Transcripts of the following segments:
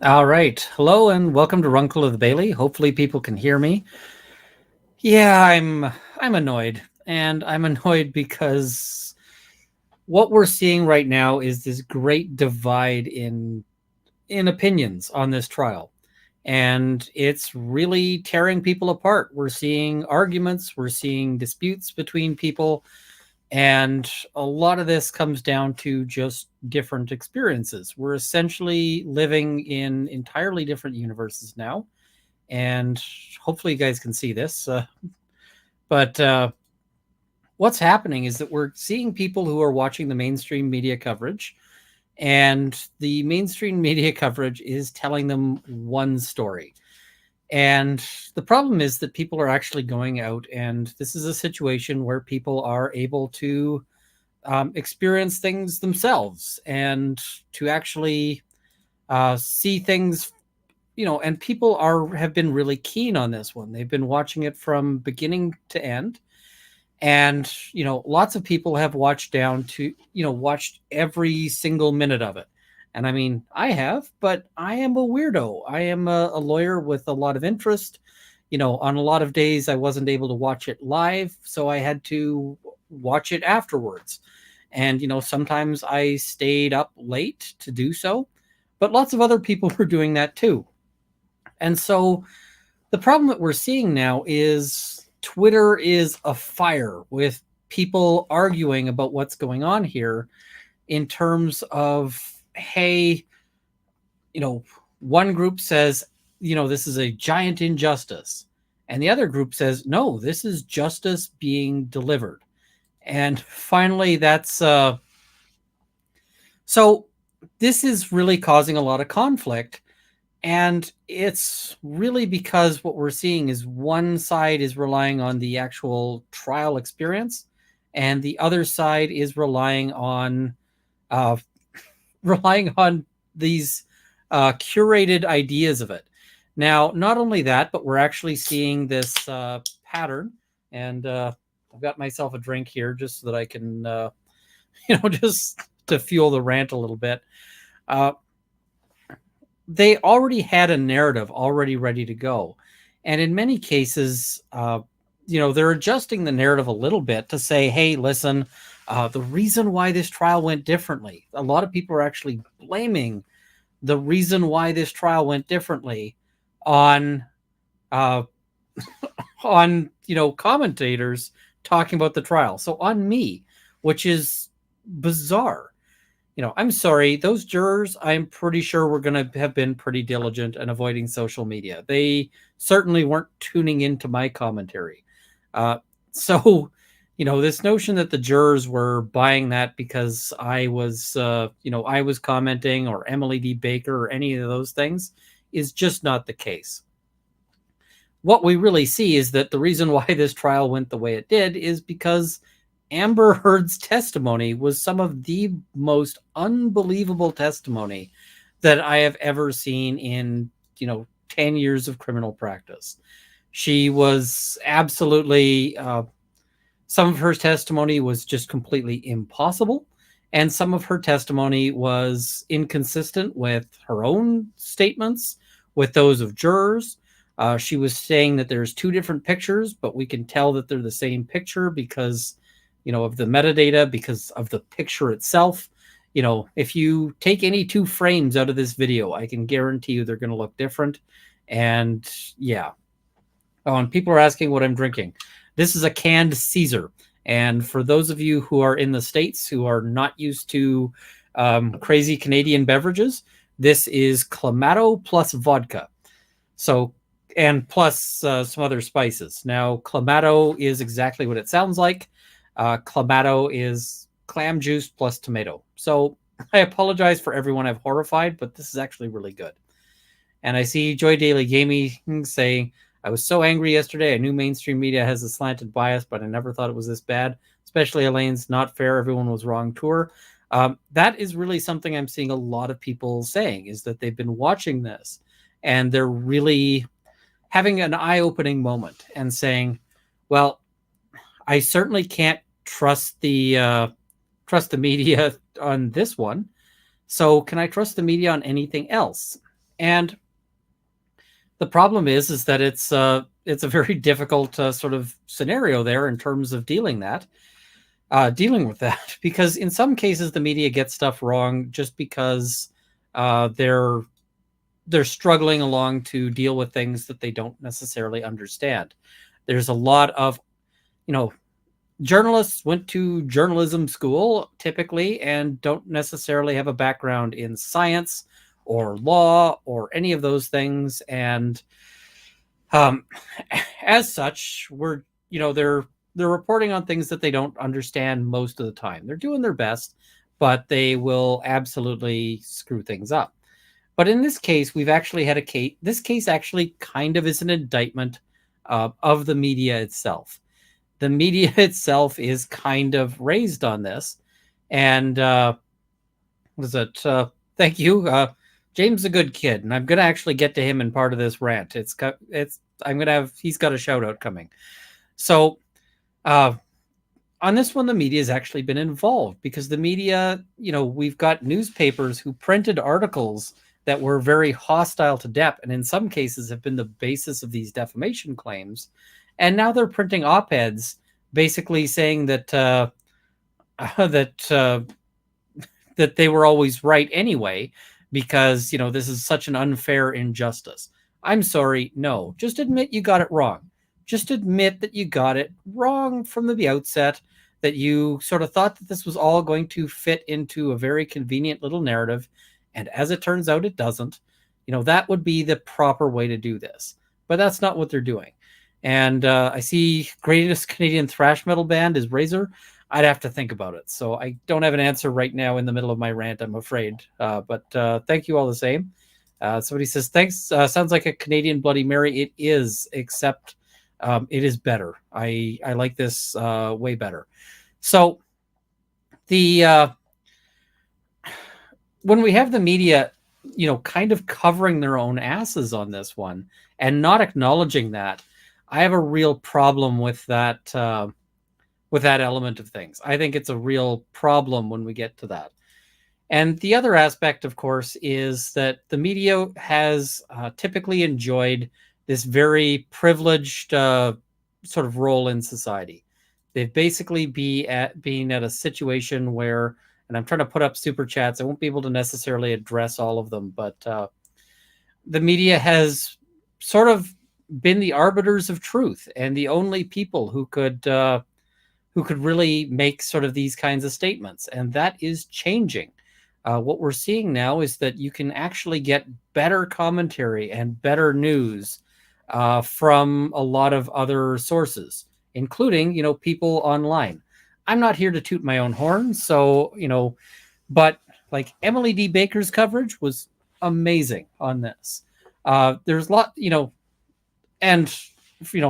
All right. Hello and welcome to Runkle of the Bailey. Hopefully people can hear me. Yeah, I'm annoyed. And I'm annoyed because what we're seeing right now is this great divide in opinions on this trial. And it's really tearing people apart. We're seeing arguments, we're seeing disputes between people, and a lot of this comes down to just different experiences. We're essentially living in entirely different universes now, and hopefully you guys can see this. But what's happening is that we're seeing people who are watching the mainstream media coverage, and the mainstream media coverage is telling them one story. And the problem is that people are actually going out, and this is a situation where people are able to experience things themselves and to actually see things, and people have been really keen on this one. They've been watching it from beginning to end, and lots of people have watched down to watched every single minute of it. And I mean, I have, but I am a weirdo. I am a lawyer with a lot of interest. On a lot of days I wasn't able to watch it live, so I had to watch it afterwards. And sometimes I stayed up late to do so, but lots of other people were doing that too. And so the problem that we're seeing now is Twitter is afire with people arguing about what's going on here, in terms of, hey, one group says, this is a giant injustice. And the other group says, no, this is justice being delivered. And finally, so this is really causing a lot of conflict. And it's really because what we're seeing is one side is relying on the actual trial experience, and the other side is relying on uh, relying on these curated ideas of it. Now, not only that, but we're actually seeing this pattern, and I've got myself a drink here just so that I can, just to fuel the rant a little bit. Uh, they already had a narrative already ready to go. And in many cases, they're adjusting the narrative a little bit to say, hey, listen, the reason why this trial went differently, a lot of people are actually blaming the reason why this trial went differently on, uh, commentators talking about the trial. So on me, which is bizarre. I'm sorry, those jurors, I'm pretty sure were going to have been pretty diligent and avoiding social media. They certainly weren't tuning into my commentary. So, this notion that the jurors were buying that because I was commenting, or Emily D. Baker, or any of those things, is just not the case. What we really see is that the reason why this trial went the way it did is because Amber Heard's testimony was some of the most unbelievable testimony that I have ever seen in, 10 years of criminal practice. She was absolutely, some of her testimony was just completely impossible. And some of her testimony was inconsistent with her own statements, with those of jurors. She was saying that there's two different pictures, but we can tell that they're the same picture because of the metadata, because of the picture itself. If you take any two frames out of this video, I can guarantee you they're going to look different. And yeah. Oh, and people are asking what I'm drinking. This is a canned Caesar. And for those of you who are in the States who are not used to crazy Canadian beverages, this is Clamato plus vodka. So, and plus some other spices. Now, Clamato is exactly what it sounds like. Clamato is clam juice plus tomato. So I apologize for everyone I've horrified, but this is actually really good. And I see Joy Daily Gaming saying, I was so angry yesterday. I knew mainstream media has a slanted bias, but I never thought it was this bad, especially Elaine's not fair, everyone was wrong tour. That is really something I'm seeing a lot of people saying, is that they've been watching this and they're really having an eye-opening moment and saying, well, I certainly can't trust the media on this one. So can I trust the media on anything else? And the problem is that it's a very difficult sort of scenario there in terms of dealing with that, because in some cases the media gets stuff wrong just because they're struggling along to deal with things that they don't necessarily understand. There's a lot of, you know, journalists went to journalism school typically and don't necessarily have a background in science or law or any of those things. And um, as such, they're reporting on things that they don't understand most of the time. They're doing their best, but they will absolutely screw things up. But in this case, we've actually had a case. This case actually kind of is an indictment of the media itself. The media itself is kind of raised on this. And was it? Thank you. James is a good kid, and I'm going to actually get to him in part of this rant. I'm going to have, he's got a shout out coming. So on this one, the media has actually been involved because the media, we've got newspapers who printed articles that were very hostile to Depp, and in some cases have been the basis of these defamation claims. And now they're printing op-eds basically saying that that they were always right anyway, because this is such an unfair injustice. I'm sorry, no. Just admit you got it wrong. Just admit that you got it wrong from the outset, that you sort of thought that this was all going to fit into a very convenient little narrative, and as it turns out, it doesn't. That would be the proper way to do this. But that's not what they're doing. And I see greatest Canadian thrash metal band is Razor. I'd have to think about it. So I don't have an answer right now in the middle of my rant, I'm afraid. But thank you all the same. Somebody says, thanks. Sounds like a Canadian Bloody Mary. It is, except it is better. I like this way better. So the when we have the media, kind of covering their own asses on this one and not acknowledging that, I have a real problem with that element of things. I think it's a real problem when we get to that. And the other aspect, of course, is that the media has typically enjoyed this very privileged sort of role in society. They've basically been at a situation where, and I'm trying to put up super chats, I won't be able to necessarily address all of them, but the media has sort of been the arbiters of truth and the only people who could really make sort of these kinds of statements. And that is changing. What we're seeing now is that you can actually get better commentary and better news from a lot of other sources, including, people online. I'm not here to toot my own horn. So, but like Emily D. Baker's coverage was amazing on this. There's a lot, and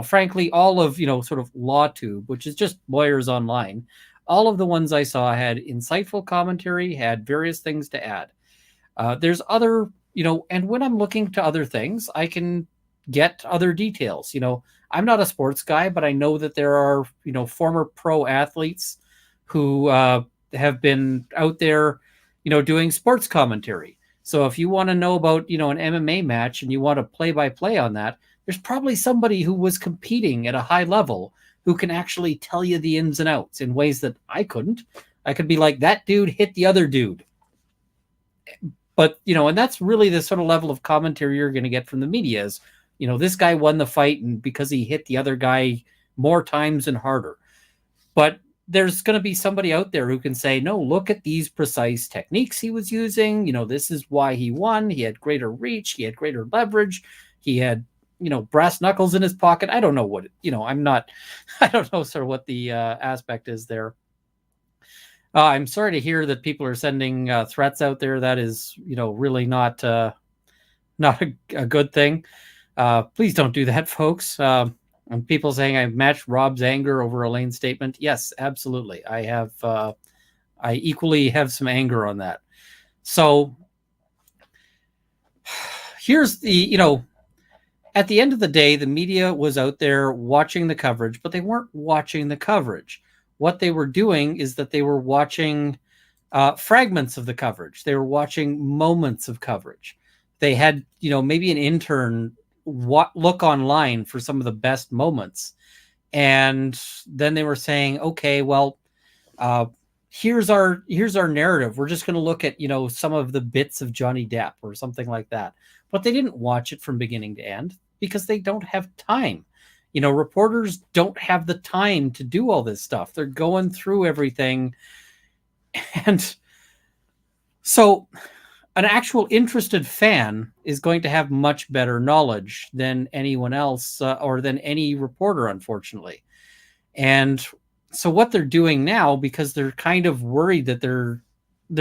frankly, all of sort of LawTube, which is just lawyers online, all of the ones I saw had insightful commentary, had various things to add. There's other, and when I'm looking to other things, I can get other details. I'm not a sports guy, but I know that there are former pro athletes who have been out there doing sports commentary. So if you want to know about an MMA match and you want to play-by-play on that, there's probably somebody who was competing at a high level who can actually tell you the ins and outs in ways that I couldn't. I could be like, that dude hit the other dude. But, and that's really the sort of level of commentary you're going to get from the media is, this guy won the fight and because he hit the other guy more times and harder. But there's going to be somebody out there who can say, no, look at these precise techniques he was using. This is why he won. He had greater reach. He had greater leverage. He had brass knuckles in his pocket. I don't know what, I don't know sort of what the aspect is there. I'm sorry to hear that people are sending threats out there. That is, really not a good thing. Please don't do that, folks. And people saying I've matched Rob's anger over Elaine's statement. Yes, absolutely. I have, I equally have some anger on that. So here's the, at the end of the day, the media was out there watching the coverage, but they weren't watching the coverage. What they were doing is that they were watching fragments of the coverage. They were watching moments of coverage. they had, maybe an intern look online for some of the best moments. And then they were saying, okay, well, uh, here's our narrative. We're just going to look at, some of the bits of Johnny Depp or something like that. But they didn't watch it from beginning to end because they don't have time. Reporters don't have the time to do all this stuff. They're going through everything. And so an actual interested fan is going to have much better knowledge than anyone else, or than any reporter, unfortunately. And so what they're doing now, because they're kind of worried that they're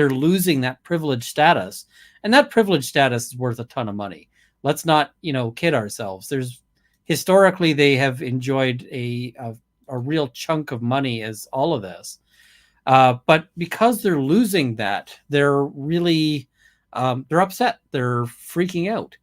losing that privileged status, and that privileged status is worth a ton of money. Let's not, kid ourselves. There's historically they have enjoyed a real chunk of money as all of this. But because they're losing that, they're really they're upset. They're freaking out.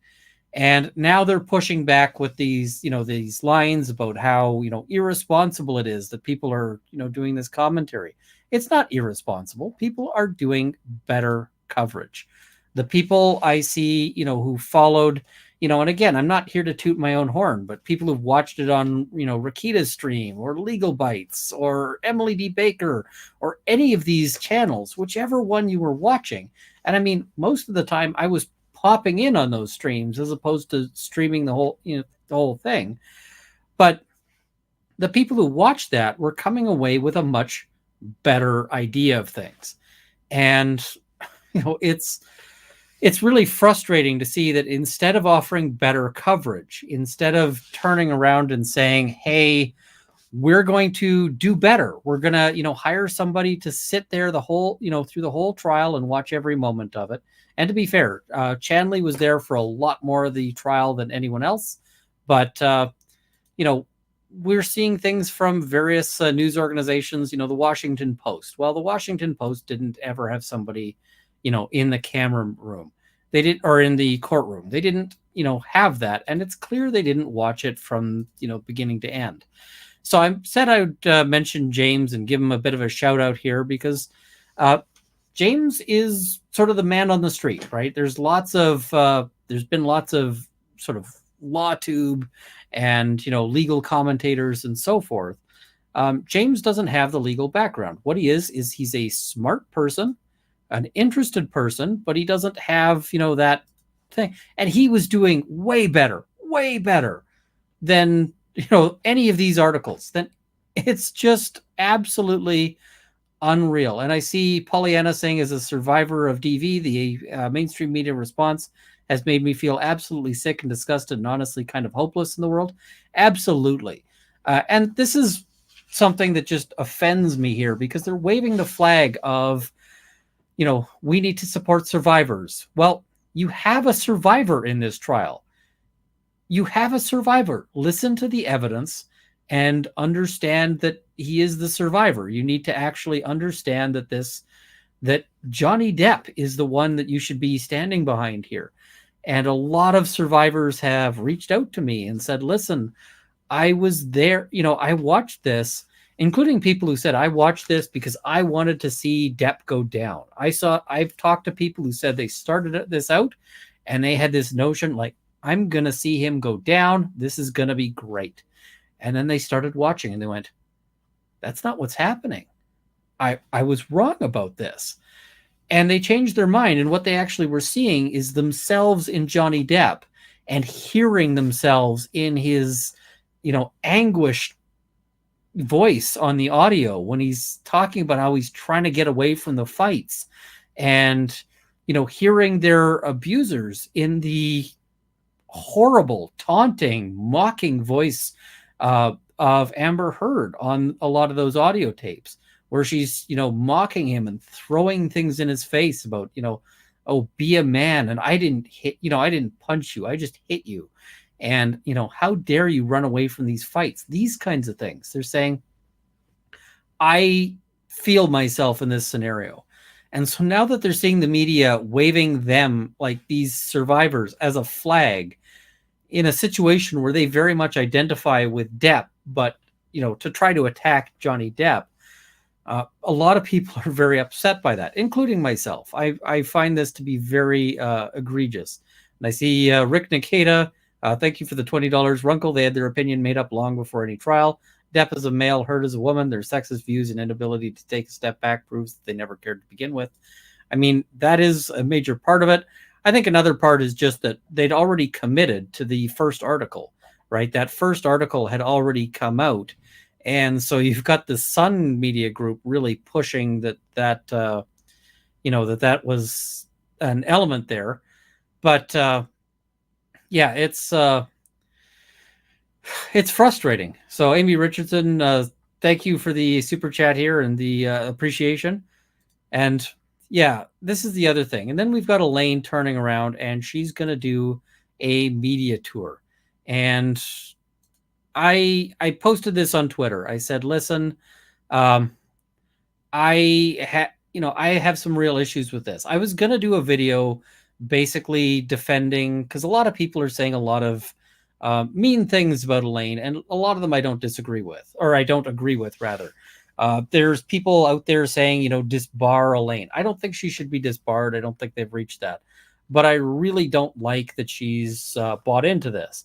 And now they're pushing back with these, these lines about how, irresponsible it is that people are, doing this commentary. It's not irresponsible. People are doing better coverage. The people I see, who followed, and again, I'm not here to toot my own horn, but people who've watched it on, Rakita's stream or Legal Bites or Emily D. Baker or any of these channels, whichever one you were watching. And I mean, most of the time I was popping in on those streams as opposed to streaming the whole thing. But the people who watched that were coming away with a much better idea of things. And, it's really frustrating to see that instead of offering better coverage, instead of turning around and saying, hey, we're going to do better. We're going to, hire somebody to sit there the whole, through the whole trial and watch every moment of it. And to be fair, Chanley was there for a lot more of the trial than anyone else. But, we're seeing things from various news organizations, the Washington Post. Well, the Washington Post didn't ever have somebody, in the camera room. They did, or in the courtroom. They didn't, have that. And it's clear they didn't watch it from, beginning to end. So I said I would mention James and give him a bit of a shout out here because James is sort of the man on the street, right? There's been lots of sort of law tube and, legal commentators and so forth. James doesn't have the legal background. What he is he's a smart person, an interested person, but he doesn't have, that thing. And he was doing way better than, any of these articles. Then it's just absolutely unreal. And I see Pollyanna saying, as a survivor of DV, the mainstream media response has made me feel absolutely sick and disgusted and honestly kind of hopeless in the world. Absolutely. And this is something that just offends me here because they're waving the flag of, we need to support survivors. Well, you have a survivor in this trial. You have a survivor. Listen to the evidence and understand that he is the survivor. You need to actually understand that Johnny Depp is the one that you should be standing behind here. And a lot of survivors have reached out to me and said, listen, I was there, I watched this, including people who said, I watched this because I wanted to see Depp go down. I've talked to people who said they started this out and they had this notion like, I'm going to see him go down. This is going to be great. And then they started watching and they went, that's not what's happening. I was wrong about this. And they changed their mind. And what they actually were seeing is themselves in Johnny Depp and hearing themselves in his, anguished voice on the audio when he's talking about how he's trying to get away from the fights and, hearing their abusers in the horrible, taunting, mocking voice of Amber Heard on a lot of those audio tapes where she's, mocking him and throwing things in his face about, oh, be a man. And I didn't punch you. I just hit you. And, how dare you run away from these fights? These kinds of things. They're saying, I feel myself in this scenario. And so now that they're seeing the media waving them like these survivors as a flag in a situation where they very much identify with Depp, but, to try to attack Johnny Depp, a lot of people are very upset by that, including myself. I find this to be very egregious. And I see Rick Nikita. Thank you for the $20. Runkle, they had their opinion made up long before any trial. Depp as a male, Heard as a woman. Their sexist views and inability to take a step back proves that they never cared to begin with. I mean, that is a major part of it. I think another part is just that they'd already committed to the first article, right? That first article had already come out. And so you've got the Sun Media Group really pushing that was an element there. But yeah, it's frustrating. So Amy Richardson, thank you for the super chat here and the appreciation. And yeah, this is the other thing. And then we've got Elaine turning around, and she's going to do a media tour. And I posted this on Twitter. I said, listen, I have some real issues with this. I was going to do a video basically defending, because a lot of people are saying a lot of mean things about Elaine, and a lot of them I don't disagree with, or I don't agree with, rather. There's people out there saying, disbar Elaine. I don't think she should be disbarred. I don't think they've reached that. But I really don't like that she's bought into this.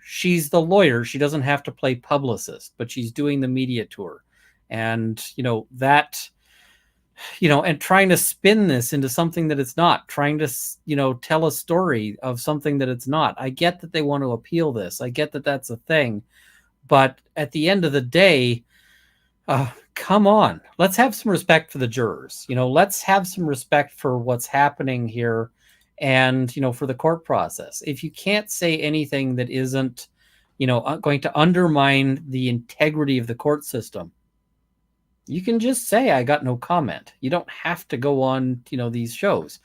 She's the lawyer. She doesn't have to play publicist, but she's doing the media tour. And, that, and trying to spin this into something that it's not, trying to, tell a story of something that it's not. I get that they want to appeal this. I get that that's a thing. But at the end of the day, come on, let's have some respect for the jurors. Let's have some respect for what's happening here and, for the court process. If you can't say anything that isn't, going to undermine the integrity of the court system, you can just say, I got no comment. You don't have to go on, these shows.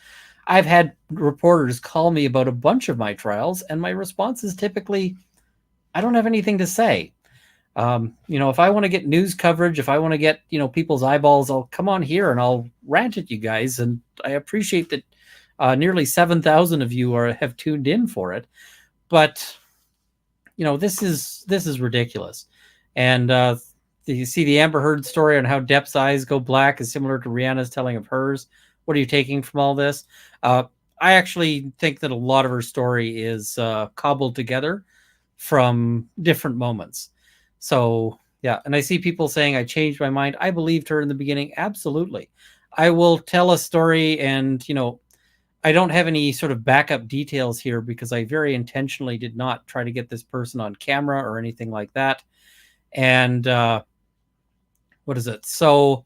I've had reporters call me about a bunch of my trials, and my response is typically, I don't have anything to say. If I want to get news coverage, if I want to get, people's eyeballs, I'll come on here and I'll rant at you guys. And I appreciate that nearly 7,000 of you have tuned in for it. But, this is ridiculous. And you see the Amber Heard story on how Depp's eyes go black is similar to Rihanna's telling of hers. What are you taking from all this? I actually think that a lot of her story is cobbled together from different moments. So, yeah. And I see people saying, I changed my mind. I believed her in the beginning. Absolutely. I will tell a story, and, I don't have any sort of backup details here because I very intentionally did not try to get this person on camera or anything like that. And what is it? So,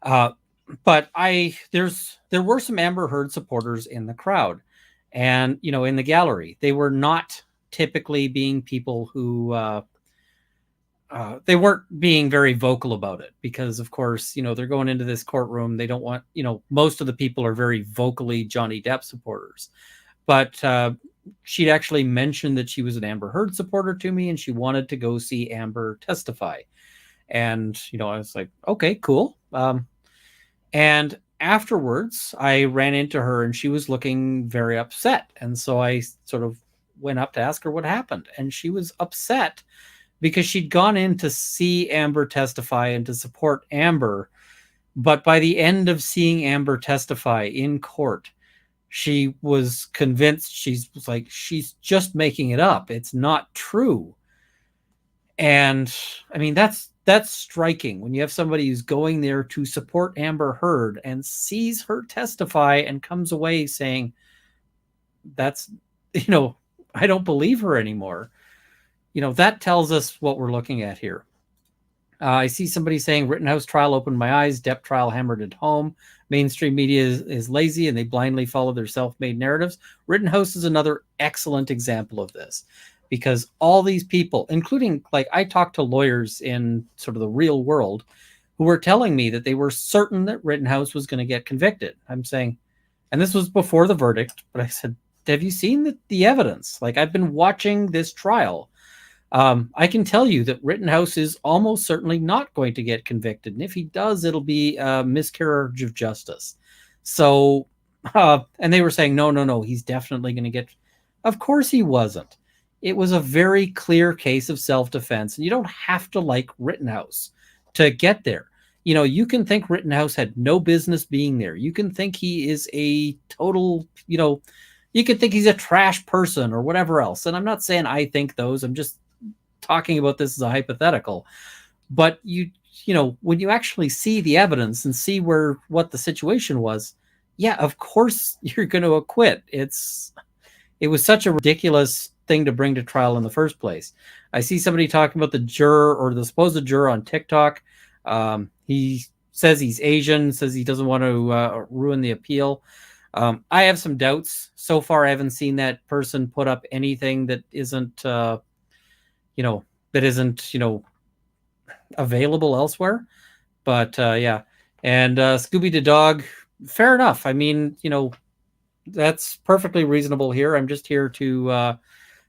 but there were some Amber Heard supporters in the crowd and, in the gallery. They were not typically being people who, they weren't being very vocal about it because, of course, they're going into this courtroom. They don't want, most of the people are very vocally Johnny Depp supporters. But she'd actually mentioned that she was an Amber Heard supporter to me, and she wanted to go see Amber testify. And, I was like, okay, cool. And afterwards, I ran into her, and she was looking very upset. And so I sort of went up to ask her what happened. And she was upset because she'd gone in to see Amber testify and to support Amber. But by the end of seeing Amber testify in court, she was convinced she's just making it up. It's not true. And I mean, that's striking when you have somebody who's going there to support Amber Heard and sees her testify and comes away saying, that's, I don't believe her anymore. That tells us what we're looking at here. I see somebody saying Rittenhouse trial opened my eyes. Depp trial hammered it home. Mainstream media is lazy and they blindly follow their self-made narratives. Rittenhouse is another excellent example of this because all these people, including, I talked to lawyers in sort of the real world who were telling me that they were certain that Rittenhouse was going to get convicted. I'm saying, and this was before the verdict, but I said, have you seen the evidence? I've been watching this trial. I can tell you that Rittenhouse is almost certainly not going to get convicted. And if he does, it'll be a miscarriage of justice. So, and they were saying, no, he's definitely going to get. Of course he wasn't. It was a very clear case of self-defense. And you don't have to like Rittenhouse to get there. You can think Rittenhouse had no business being there. You can think he is a total, You could think he's a trash person or whatever else. And I'm not saying I think those. I'm just talking about this as a hypothetical. But when you actually see the evidence and see what the situation was, yeah, of course you're going to acquit. It was such a ridiculous thing to bring to trial in the first place. I see somebody talking about the juror or the supposed juror on TikTok. He says he's Asian, says he doesn't want to ruin the appeal. I have some doubts. So far, I haven't seen that person put up anything that isn't, available elsewhere. But yeah, and Scooby the dog, fair enough. I mean, that's perfectly reasonable here. I'm just here to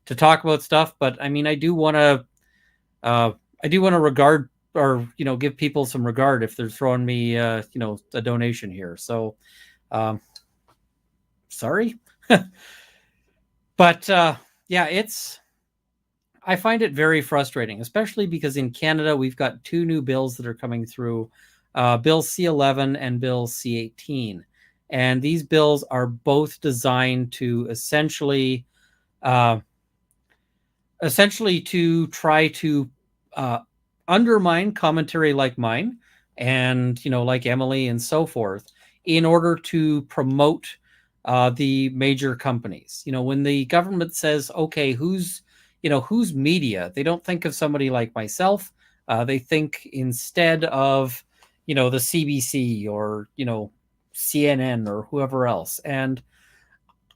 talk about stuff, but I mean, I do want to regard or give people some regard if they're throwing me a donation here. So sorry. But yeah, I find it very frustrating, especially because in Canada we've got two new bills that are coming through, Bill C11 and Bill C18. And these bills are both designed to essentially to try to undermine commentary like mine and, like Emily and so forth, in order to promote the major companies. When the government says, okay, who's media, they don't think of somebody like myself. They think instead of, the CBC or, CNN or whoever else. And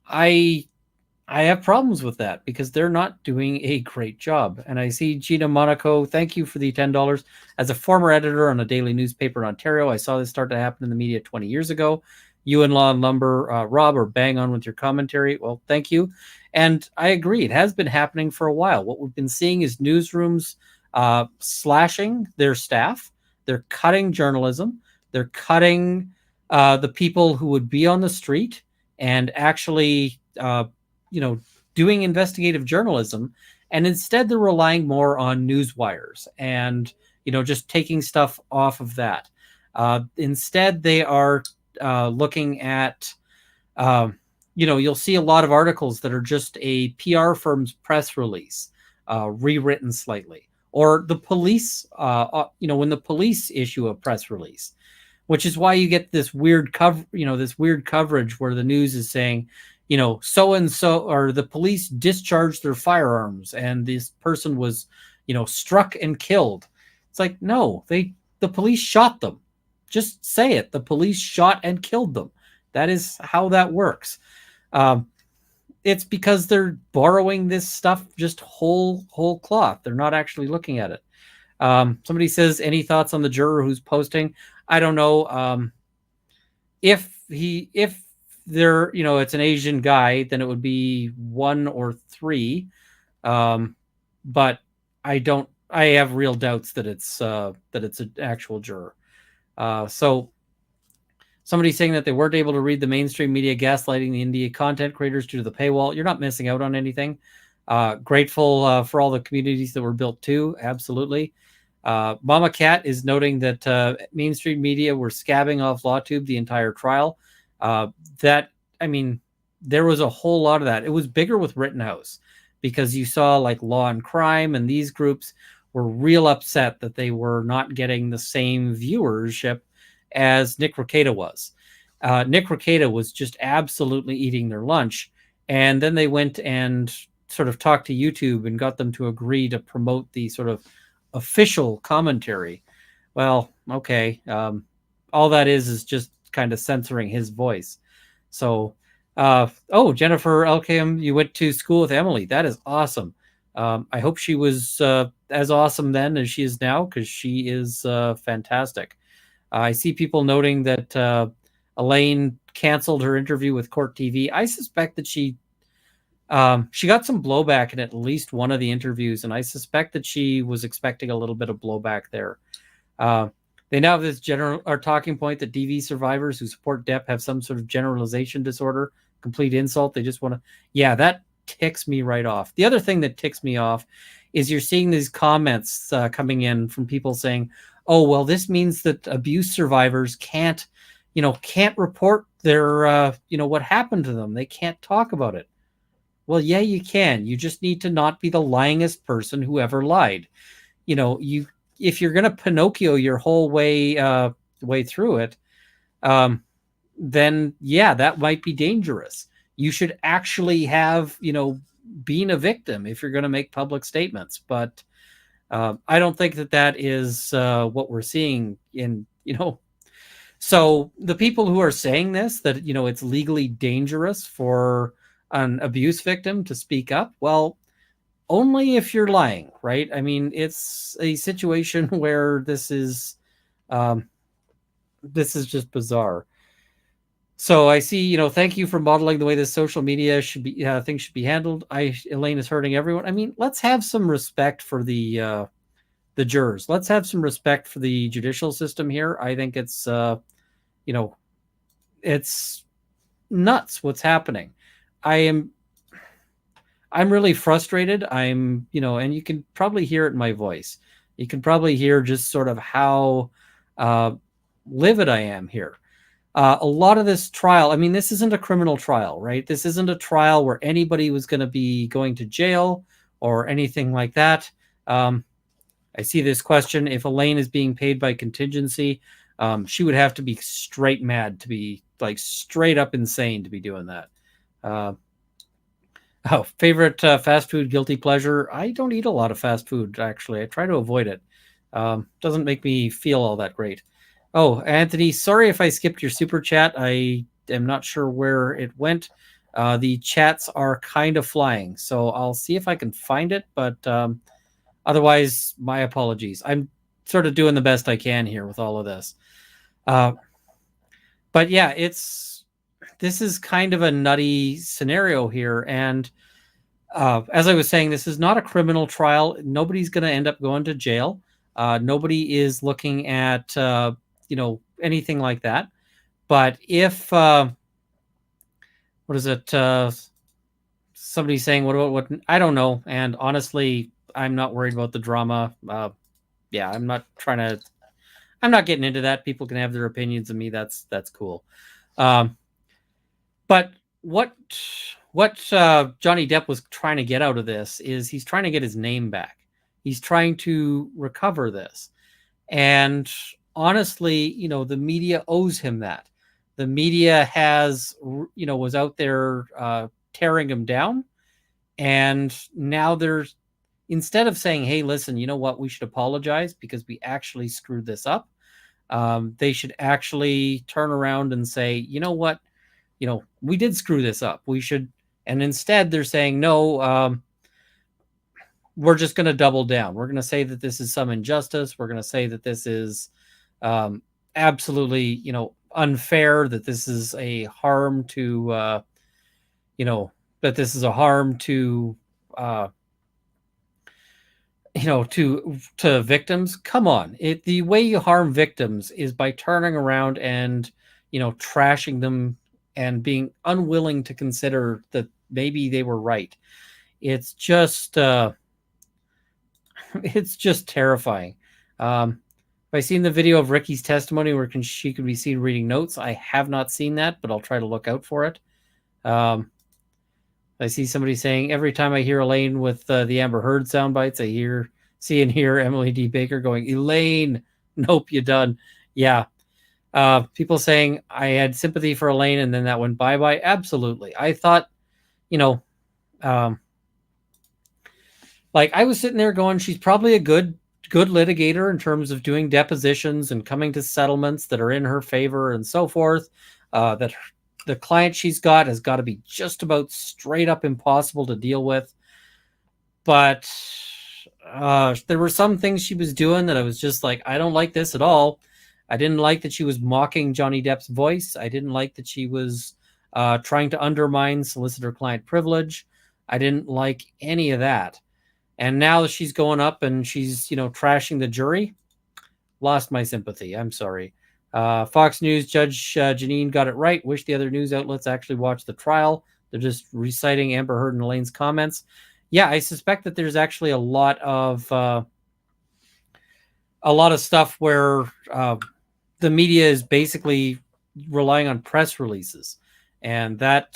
I have problems with that because they're not doing a great job. And I see Gina Monaco, thank you for the $10. As a former editor on a daily newspaper in Ontario, I saw this start to happen in the media 20 years ago. You and Law and Lumber, Rob, are bang on with your commentary. Well, thank you. And I agree, it has been happening for a while. What we've been seeing is newsrooms slashing their staff. They're cutting journalism. They're cutting the people who would be on the street and actually, doing investigative journalism. And instead, they're relying more on news wires and, just taking stuff off of that. Instead, they are looking at, you'll see a lot of articles that are just a PR firm's press release, rewritten slightly, or the police, when the police issue a press release, which is why you get this weird coverage where the news is saying, so-and-so, or the police discharged their firearms and this person was, struck and killed. It's like, no, the police shot them. Just say it. The police shot and killed them. That is how that works. It's because they're borrowing this stuff just whole cloth. They're not actually looking at it. Somebody says, any thoughts on the juror who's posting? I don't know. If they're, it's an Asian guy, then it would be 1 or 3. But I have real doubts that it's an actual juror. So somebody saying that they weren't able to read the mainstream media gaslighting the indie content creators due to the paywall. You're not missing out on anything. Grateful for all the communities that were built too. Absolutely. Mama Cat is noting that mainstream media were scabbing off LawTube the entire trial. There was a whole lot of that. It was bigger with Rittenhouse because you saw like Law and Crime and these groups were real upset that they were not getting the same viewership as Nick Rekieta was. Nick Rekieta was just absolutely eating their lunch. And then they went and sort of talked to YouTube and got them to agree to promote the sort of official commentary. Well, okay. All that is just kind of censoring his voice. So, Jennifer Elkham, you went to school with Emily. That is awesome. I hope she was as awesome then as she is now, because she is fantastic. I see people noting that Elaine canceled her interview with Court TV. I suspect that she got some blowback in at least one of the interviews, and I suspect that she was expecting a little bit of blowback there. They now have this talking point that DV survivors who support Depp have some sort of generalization disorder, complete insult. They just want to, yeah, that ticks me right off. The other thing that ticks me off is you're seeing these comments coming in from people saying, oh, well, this means that abuse survivors can't, can't report their, what happened to them. They can't talk about it. Well, yeah, you can. You just need to not be the lyingest person who ever lied. If you're going to Pinocchio your whole way through it, um, then yeah, that might be dangerous. You should actually have, being a victim if you're going to make public statements. But I don't think that is what we're seeing So the people who are saying this, that, it's legally dangerous for an abuse victim to speak up, well, only if you're lying, right? I mean, it's a situation where um, this is just bizarre. So I see, thank you for modeling the way this social media should be, things should be handled. Elaine is hurting everyone. I mean, let's have some respect for the jurors. Let's have some respect for the judicial system here. I think you know, it's nuts what's happening. I am I'm really frustrated. And you can probably hear it in my voice. You can probably hear just sort of how uh, livid I am here. A lot of this trial, I mean, this isn't a criminal trial, right? This isn't a trial where anybody was going to be going to jail or anything like that. I see this question. If Elaine is being paid by contingency, she would have to be straight mad to be like straight up insane to be doing that. Favorite fast food guilty pleasure? I don't eat a lot of fast food, actually. I try to avoid it. Doesn't make me feel all that great. Oh, Anthony, sorry if I skipped your super chat. I am not sure where it went. The chats are kind of flying, so I'll see if I can find it, but otherwise, my apologies. I'm sort of doing the best I can here with all of this. But yeah, this is kind of a nutty scenario here. And as I was saying, this is not a criminal trial. Nobody's going to end up going to jail. Nobody is looking at, anything like that. But if, what is it? Somebody's saying, what, I don't know. And honestly, I'm not worried about the drama. Yeah, I'm not getting into that. People can have their opinions of me. That's cool. But what Johnny Depp was trying to get out of this is he's trying to get his name back. He's trying to recover this. And honestly, the media owes him that. The media was out there tearing him down. And now instead of saying, hey, listen, you know what, we should apologize because we actually screwed this up. They should actually turn around and say, you know what, we did screw this up. We should. And instead they're saying, no, we're just going to double down. We're going to say that this is some injustice. We're going to say that this is absolutely, unfair, that this is a harm to, that this is a harm to, to victims. Come on. The way you harm victims is by turning around and, trashing them and being unwilling to consider that maybe they were right. It's just terrifying. Have I seen the video of Ricky's testimony where she could be seen reading notes? I have not seen that, but I'll try to look out for it. I see somebody saying, every time I hear Elaine with the Amber Heard sound bites, I see and hear Emily D. Baker going, Elaine, nope, you done. Yeah. People saying I had sympathy for Elaine and then that went bye-bye. Absolutely. I thought, like I was sitting there going, she's probably a good litigator in terms of doing depositions and coming to settlements that are in her favor and so forth. That the client she's got has got to be just about straight up impossible to deal with. But there were some things she was doing that I was just like, I don't like this at all. I didn't like that she was mocking Johnny Depp's voice. I didn't like that she was trying to undermine solicitor-client privilege. I didn't like any of that. And now she's going up and she's, trashing the jury. Lost my sympathy. I'm sorry. Fox News Judge Janine got it right. Wish the other news outlets actually watched the trial. They're just reciting Amber Heard and Elaine's comments. Yeah, I suspect that there's actually a lot of stuff where the media is basically relying on press releases, and that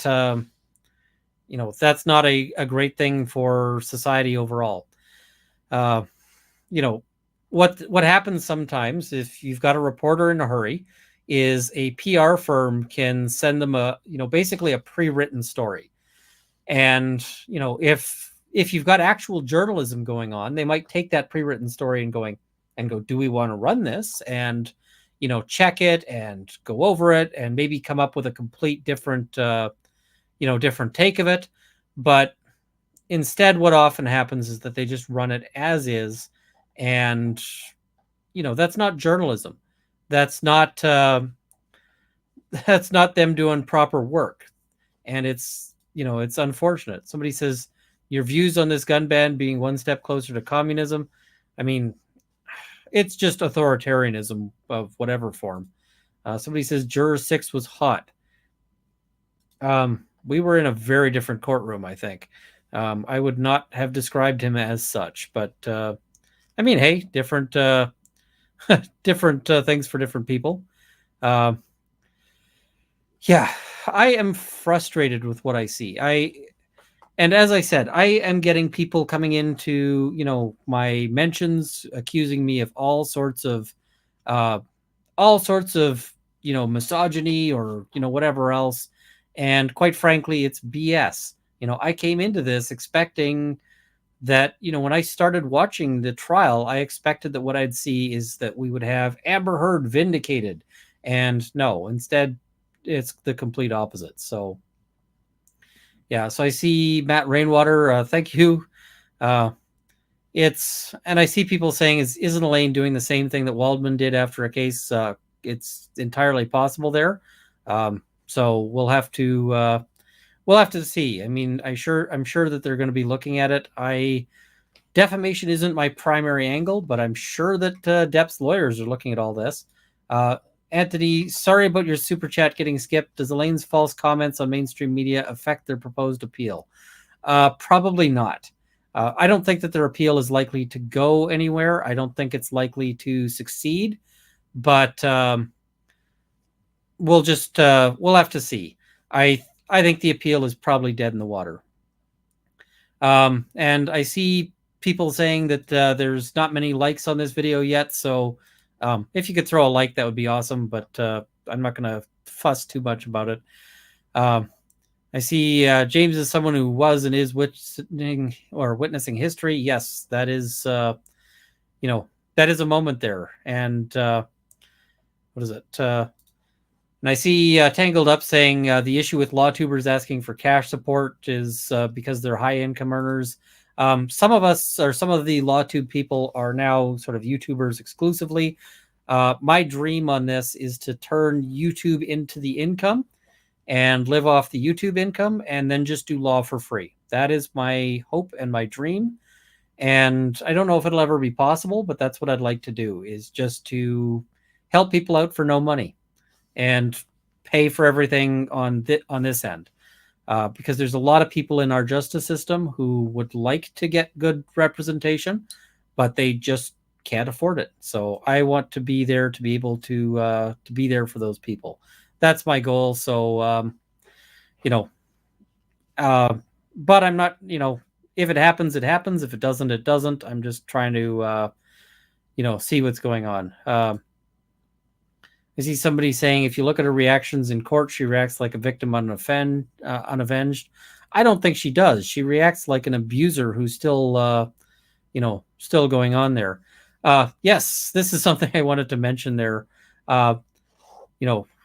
that's not a great thing for society overall. Uh, you know, what happens sometimes if you've got a reporter in a hurry is a PR firm can send them basically a pre-written story. And, if you've got actual journalism going on, they might take that pre-written story and go, do we want to run this? And, check it and go over it and maybe come up with a complete different, different take of it. But instead, what often happens is that they just run it as is. And, that's not journalism. That's not, that's not them doing proper work. And it's unfortunate. Somebody says your views on this gun ban being one step closer to communism. I mean, it's just authoritarianism of whatever form. Somebody says juror 6 was hot. We were in a very different courtroom, I think. I would not have described him as such, but I mean, hey, different different things for different people. Yeah, I am frustrated with what I see. And as I said, I am getting people coming into, my mentions accusing me of uh, all sorts of, misogyny or, whatever else. And quite frankly, it's BS. I came into this expecting that, when I started watching the trial, I expected that what I'd see is that we would have Amber Heard vindicated. And no, instead, it's the complete opposite. So, yeah, so I see Matt Rainwater. Thank you. And I see people saying, isn't Elaine doing the same thing that Waldman did after a case? It's entirely possible there. So we'll have to see. I mean, I'm sure that they're going to be looking at it. Defamation isn't my primary angle, but I'm sure that Depp's lawyers are looking at all this. Anthony, sorry about your super chat getting skipped. Does Elaine's false comments on mainstream media affect their proposed appeal? Probably not. I don't think that their appeal is likely to go anywhere. I don't think it's likely to succeed, but we'll have to see. I think the appeal is probably dead in the water. And I see people saying that there's not many likes on this video yet, so if you could throw a like, that would be awesome, but I'm not going to fuss too much about it. I see James is someone who was and is witnessing history. Yes, that is, that is a moment there. And what is it? And I see Tangled Up saying the issue with law tubers asking for cash support is because they're high income earners. Some of the LawTube people are now sort of YouTubers exclusively. My dream on this is to turn YouTube into the income and live off the YouTube income and then just do law for free. That is my hope and my dream. And I don't know if it'll ever be possible, but that's what I'd like to do, is just to help people out for no money and pay for everything on this end. Because there's a lot of people in our justice system who would like to get good representation, but they just can't afford it. So I want to be there to be able to be there for those people. That's my goal. So, but I'm not, if it happens, it happens. If it doesn't, it doesn't. I'm just trying to, see what's going on. I see somebody saying, if you look at her reactions in court, she reacts like a victim unavenged. I don't think she does. She reacts like an abuser who's still, still going on there. Yes, this is something I wanted to mention there.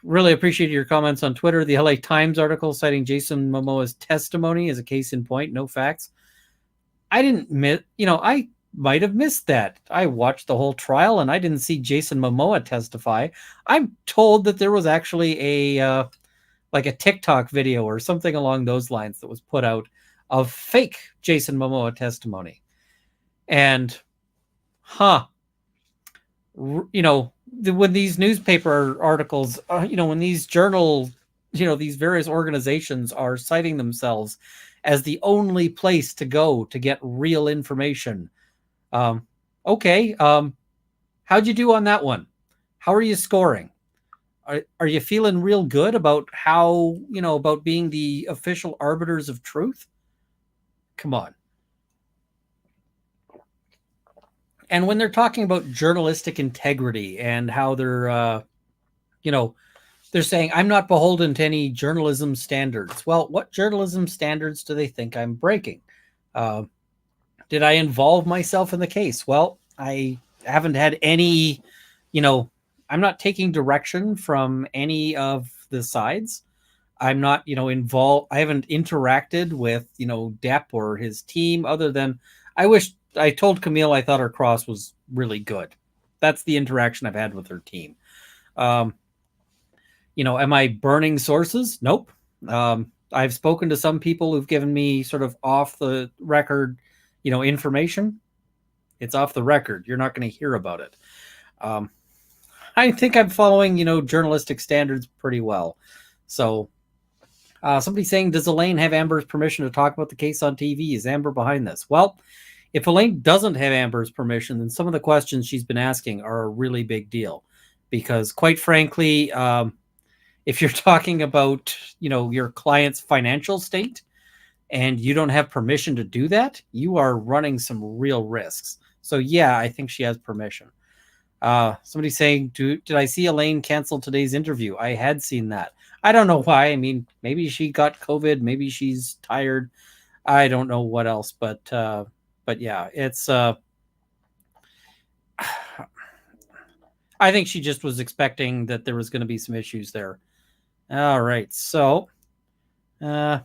Really appreciate your comments on Twitter. The LA Times article citing Jason Momoa's testimony as a case in point, no facts. I didn't miss, I might have missed that. I watched the whole trial and I didn't see Jason Momoa testify. I'm told that there was actually a TikTok video or something along those lines that was put out of fake Jason Momoa testimony. And, when these newspaper articles, when these journal, these various organizations are citing themselves as the only place to go to get real information. Okay. How'd you do on that one? How are you scoring? are you feeling real good about how, about being the official arbiters of truth? Come on. And when they're talking about journalistic integrity and how you know, they're saying I'm not beholden to any journalism standards. Well, what journalism standards do they think I'm breaking? Uh, did I involve myself in the case? Well, I haven't had any, you know, I'm not taking direction from any of the sides. I'm not, involved. I haven't interacted with, Depp or his team other than I told Camille I thought her cross was really good. That's the interaction I've had with her team. Um, am I burning sources? Nope. I've spoken to some people who've given me sort of off the record, information. It's off the record. You're not going to hear about it. I think I'm following, journalistic standards pretty well. So, somebody's saying, does Elaine have Amber's permission to talk about the case on TV? Is Amber behind this? Well, if Elaine doesn't have Amber's permission, then some of the questions she's been asking are a really big deal. Because quite frankly, if you're talking about, your client's financial state and you don't have permission to do that, you are running some real risks. So yeah, I think she has permission. Somebody's saying, did I see Elaine cancel today's interview? I had seen that. I don't know why. I mean, maybe she got COVID. Maybe she's tired. I don't know what else, but yeah, it's, I think she just was expecting that there was going to be some issues there. All right. So, did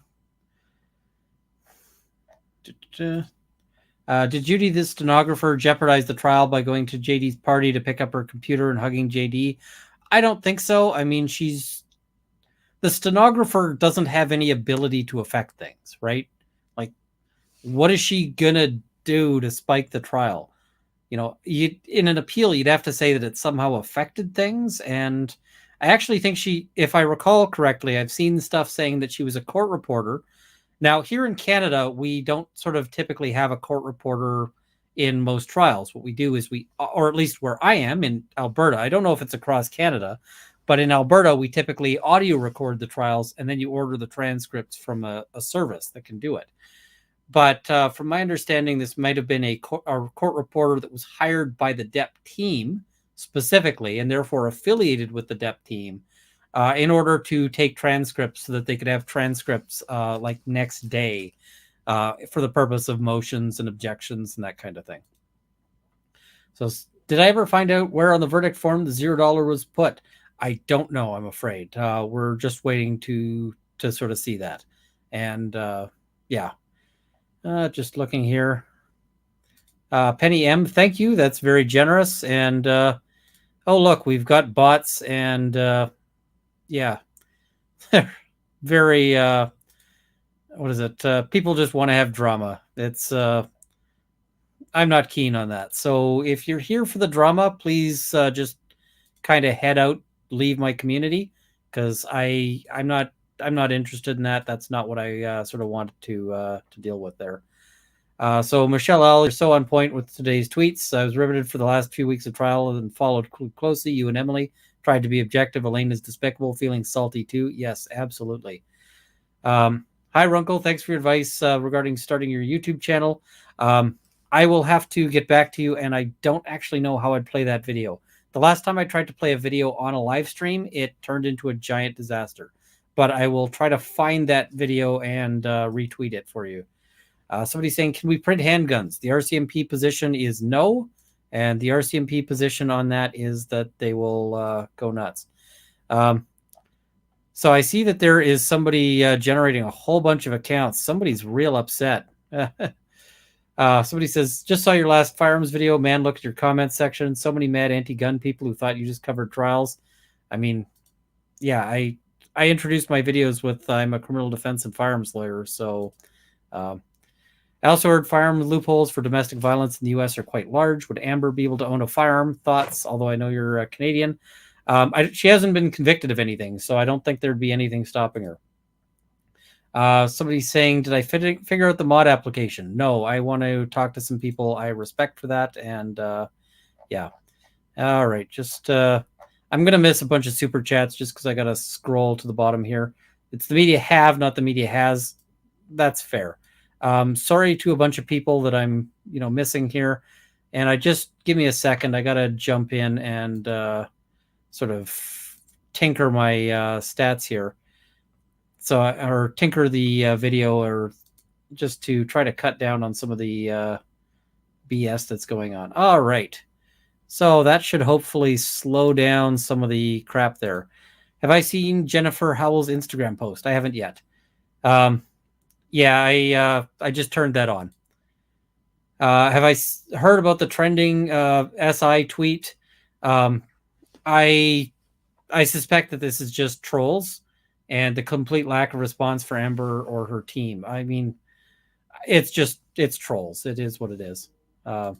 Judy, the stenographer, jeopardize the trial by going to JD's party to pick up her computer and hugging JD? I don't think so. I mean, the stenographer doesn't have any ability to affect things, right? Like, what is she gonna do to spike the trial? In an appeal, you'd have to say that it somehow affected things. And I actually think if I recall correctly, I've seen stuff saying that she was a court reporter. Now, here in Canada, we don't sort of typically have a court reporter in most trials. What we do is or at least where I am in Alberta, I don't know if it's across Canada, but in Alberta, we typically audio record the trials and then you order the transcripts from a service that can do it. But from my understanding, this might have been a court reporter that was hired by the Depp team specifically and therefore affiliated with the Depp team in order to take transcripts so that they could have transcripts like next day for the purpose of motions and objections and that kind of thing. So did I ever find out where on the verdict form the $0 was put? I don't know, I'm afraid. We're just waiting to sort of see that. And yeah, just looking here. Penny M, thank you. That's very generous. And oh, look, we've got bots and yeah, very, what is it? People just want to have drama. It's, I'm not keen on that. So if you're here for the drama, please just kind of head out, leave my community, because I'm not interested in that. That's not what I sort of wanted to deal with there. So Michelle L, you're so on point with today's tweets. I was riveted for the last few weeks of trial and followed closely. You and Emily tried to be objective. Elaine is despicable, feeling salty too. Yes, absolutely. Hi, Runkle. Thanks for your advice regarding starting your YouTube channel. I will have to get back to you, and I don't actually know how I'd play that video. The last time I tried to play a video on a live stream, it turned into a giant disaster. But I will try to find that video and retweet it for you. Somebody's saying, can we print handguns? The RCMP position is no. And the RCMP position on that is that they will go nuts. So I see that there is somebody generating a whole bunch of accounts. Somebody's real upset. Somebody says, just saw your last firearms video. Man, look at your comments section. So many mad anti-gun people who thought you just covered trials. I mean, yeah, I introduced my videos with I'm a criminal defense and firearms lawyer. So I also heard firearm loopholes for domestic violence in the U.S. are quite large. Would Amber be able to own a firearm? Thoughts? Although I know you're Canadian. She hasn't been convicted of anything, so I don't think there'd be anything stopping her. Somebody's saying, did I figure out the mod application? No, I want to talk to some people I respect for that. And yeah. All right. Just, I'm I'm going to miss a bunch of super chats just because I got to scroll to the bottom here. It's the media have, not the media has. That's fair. Sorry to a bunch of people that I'm, missing here. And I just give me a second. I got to jump in and sort of tinker my stats here. So, or tinker the video, or just to try to cut down on some of the BS that's going on. All right. So that should hopefully slow down some of the crap there. Have I seen Jennifer Howell's Instagram post? I haven't yet. Yeah, I just turned that on. Have I heard about the trending SI tweet? I suspect that this is just trolls and the complete lack of response for Amber or her team. I mean, it's trolls. It is what it is. I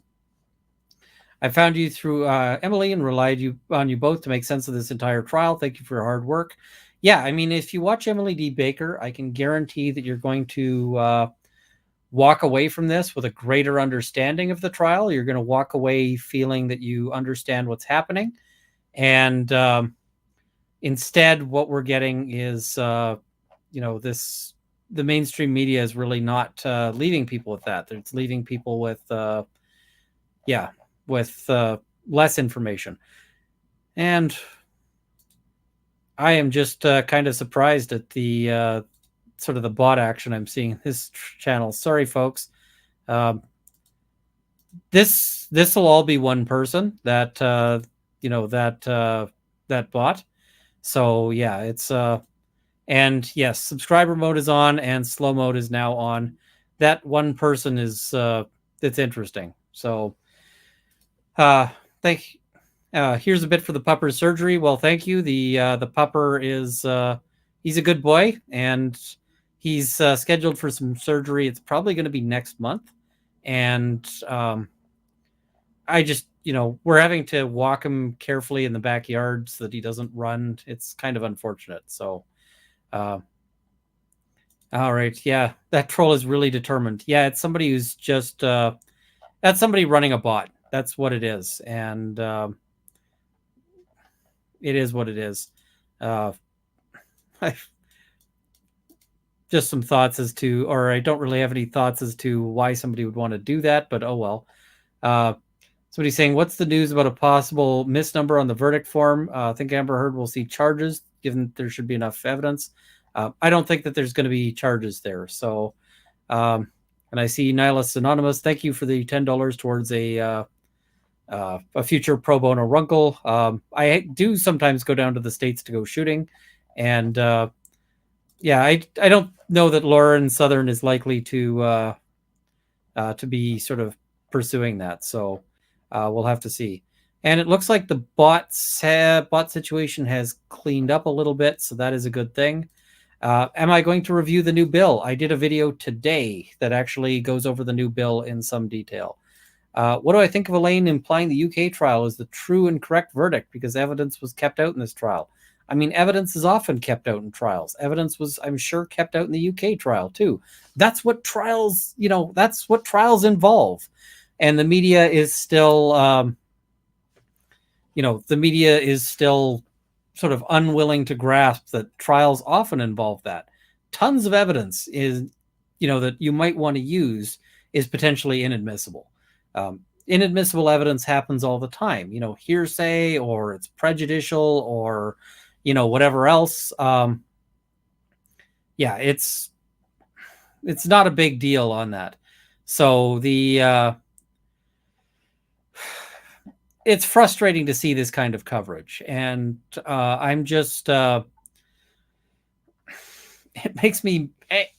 found you through Emily and relied on you both to make sense of this entire trial. Thank you for your hard work. Yeah, I mean, if you watch Emily D. Baker, I can guarantee that you're going to walk away from this with a greater understanding of the trial. You're going to walk away feeling that you understand what's happening. And instead, what we're getting is, the mainstream media is really not leaving people with that. It's leaving people with, less information. And I am just kind of surprised at the sort of the bot action I'm seeing in this channel. Sorry, folks. This will all be one person that that bot. So yeah, it's and yes, subscriber mode is on and slow mode is now on. That one person is it's interesting. So here's a bit for the pupper's surgery. Well, thank you. The pupper is he's a good boy, and he's scheduled for some surgery. It's probably going to be next month, and I just we're having to walk him carefully in the backyard so that he doesn't run. It's kind of unfortunate. So, all right, yeah, that troll is really determined. Yeah, it's somebody who's just that's somebody running a bot. That's what it is, and it is what it is. Just some thoughts as to, or I don't really have any thoughts as to why somebody would want to do that, but oh well. Somebody's saying, what's the news about a possible misnumber on the verdict form? I think Amber Heard will see charges, given that there should be enough evidence. I don't think that there's going to be charges there. So, and I see Nihilist Anonymous. Thank you for the $10 towards a future pro bono Runkle. I do sometimes go down to the States to go shooting, and yeah, I don't know that Lauren Southern is likely to be sort of pursuing that. So we'll have to see. And it looks like the bot situation has cleaned up a little bit, so that is a good thing. Am I going to review the new bill? I did a video today that actually goes over the new bill in some detail. What do I think of Elaine implying the UK trial is the true and correct verdict because evidence was kept out in this trial? I mean, evidence is often kept out in trials. Evidence was, I'm sure, kept out in the UK trial too. That's what trials, that's what trials involve. And the media is still, the media is still sort of unwilling to grasp that trials often involve that. Tons of evidence is, that you might want to use is potentially inadmissible. Inadmissible evidence happens all the time, hearsay, or it's prejudicial, or, whatever else. Yeah, it's not a big deal on that. So it's frustrating to see this kind of coverage, and I'm just it makes me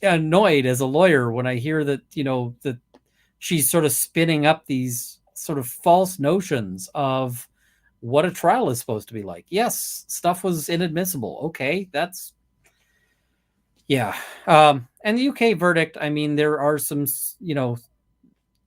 annoyed as a lawyer when I hear that that she's sort of spinning up these sort of false notions of what a trial is supposed to be like. Yes, stuff was inadmissible. Okay, that's yeah. And the UK verdict, I mean, there are some,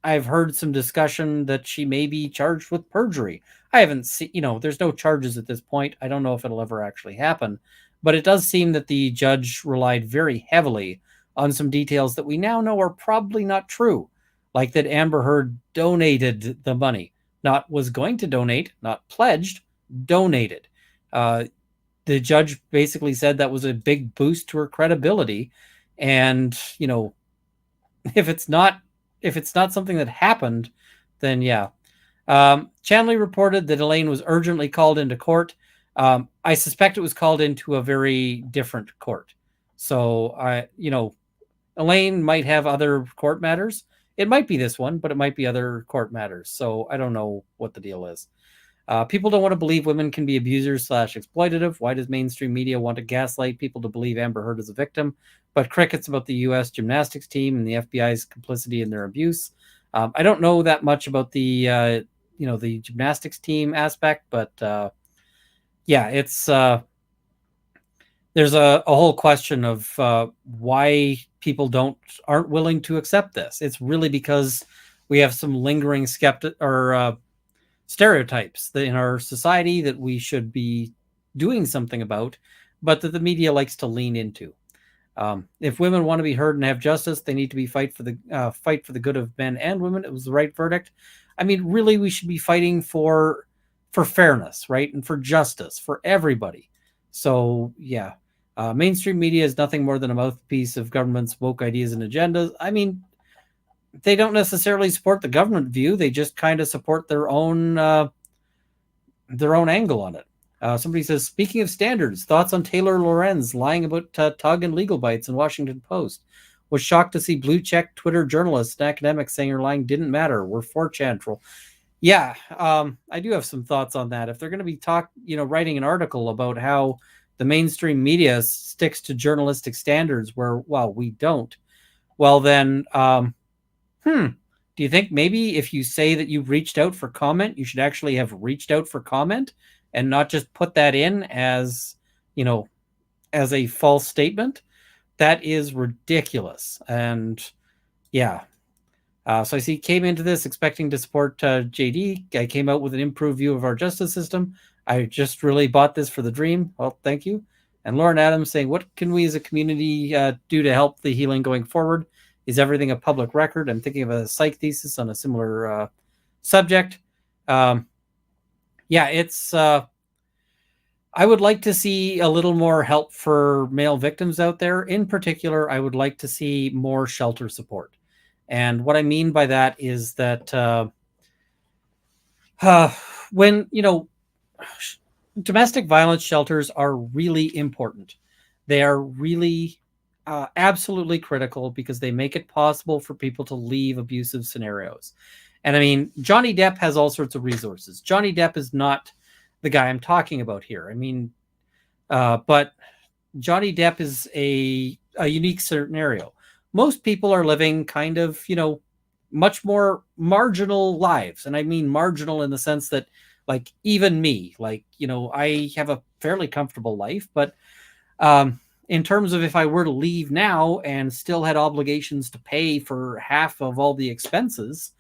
I've heard some discussion that she may be charged with perjury. I haven't seen, there's no charges at this point. I don't know if it'll ever actually happen, but it does seem that the judge relied very heavily on some details that we now know are probably not true, like that Amber Heard donated the money, not was going to donate, not pledged, donated. The judge basically said that was a big boost to her credibility. And, if it's not something that happened, then yeah. Chanley reported that Elaine was urgently called into court. I suspect it was called into a very different court. So Elaine might have other court matters. It might be this one, but it might be other court matters. So I don't know what the deal is. People don't want to believe women can be abusers / exploitative. Why does mainstream media want to gaslight people to believe Amber Heard is a victim, but crickets about the U.S. gymnastics team and the FBI's complicity in their abuse? I don't know that much about the the gymnastics team aspect, but yeah, it's there's a whole question of why people aren't willing to accept this. It's really because we have some lingering stereotypes in our society that we should be doing something about, but that the media likes to lean into. If women want to be heard and have justice, they need to be fight for the good of men and women. It was the right verdict. I mean, really, we should be fighting for fairness, right, and for justice for everybody. So yeah, mainstream media is nothing more than a mouthpiece of government's woke ideas and agendas. I mean, they don't necessarily support the government view. They just kind of support their own angle on it. Somebody says, speaking of standards, thoughts on Taylor Lorenz lying about Tug and legal bites in Washington Post. Was shocked to see blue check Twitter journalists and academics saying her lying didn't matter. We're 4chan troll. Yeah, I do have some thoughts on that. If they're going to be writing an article about how the mainstream media sticks to journalistic standards where, well, we don't, well then, do you think maybe if you say that you reached out for comment, you should actually have reached out for comment and not just put that in as, as a false statement? That is ridiculous. And yeah. So I see came into this expecting to support JD. I came out with an improved view of our justice system. I just really bought this for the dream. Well, thank you. And Lauren Adams saying, what can we as a community do to help the healing going forward? Is everything a public record? I'm thinking of a psych thesis on a similar subject. Yeah, it's... I would like to see a little more help for male victims out there. In particular, I would like to see more shelter support. And what I mean by that is that when, domestic violence shelters are really important. They are really absolutely critical because they make it possible for people to leave abusive scenarios. And I mean, Johnny Depp has all sorts of resources. Johnny Depp is not the guy I'm talking about here. I mean, but Johnny Depp is a unique scenario. Most people are living kind of, much more marginal lives. And I mean marginal in the sense that, like, even me, like, I have a fairly comfortable life, but in terms of if I were to leave now and still had obligations to pay for half of all the expenses,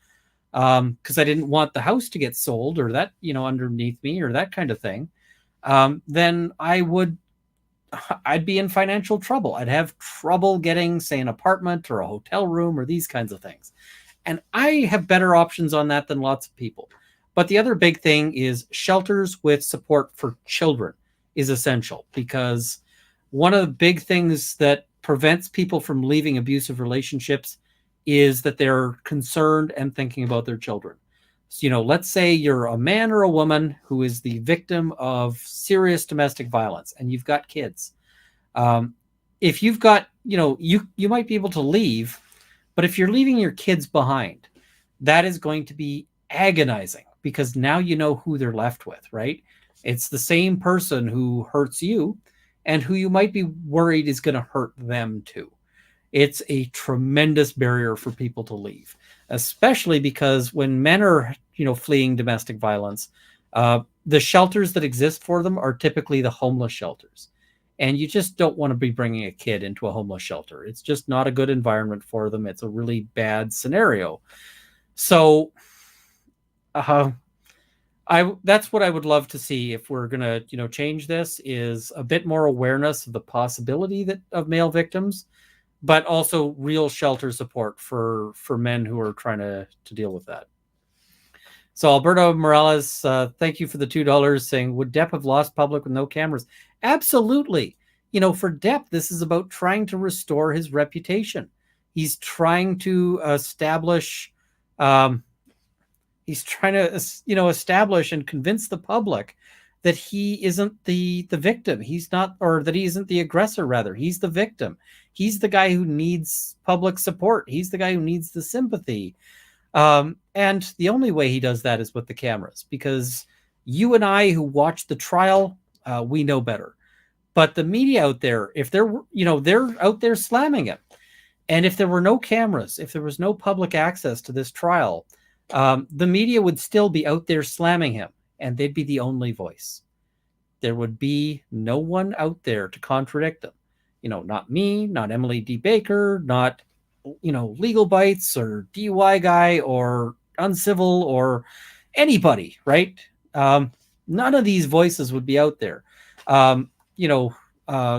because I didn't want the house to get sold or that, underneath me or that kind of thing, then I'd be in financial trouble. I'd have trouble getting, say, an apartment or a hotel room or these kinds of things. And I have better options on that than lots of people. But the other big thing is shelters with support for children is essential, because one of the big things that prevents people from leaving abusive relationships is that they're concerned and thinking about their children. So, let's say you're a man or a woman who is the victim of serious domestic violence and you've got kids. If you've got, you might be able to leave, but if you're leaving your kids behind, that is going to be agonizing because now you know who they're left with, right? It's the same person who hurts you and who you might be worried is going to hurt them too. It's a tremendous barrier for people to leave, especially because when men are, fleeing domestic violence, the shelters that exist for them are typically the homeless shelters. And you just don't want to be bringing a kid into a homeless shelter. It's just not a good environment for them. It's a really bad scenario. So that's what I would love to see if we're going to, change this, is a bit more awareness of the possibility of male victims, but also real shelter support for men who are trying to deal with that. So Alberto Morales, thank you for the $2, saying, would Depp have lost public with no cameras? Absolutely. For Depp, this is about trying to restore his reputation. He's trying to establish, establish and convince the public that he isn't the victim. He's not, or that he isn't the aggressor, rather. He's the victim. He's the guy who needs public support. He's the guy who needs the sympathy. And the only way he does that is with the cameras, because you and I who watch the trial, we know better. But the media out there, if they're out there slamming him. And if there were no cameras, if there was no public access to this trial, the media would still be out there slamming him, and they'd be the only voice. There would be no one out there to contradict them. Not me, not Emily D. Baker, not Legal Bites or DUI guy or Uncivil or anybody, right? None of these voices would be out there. The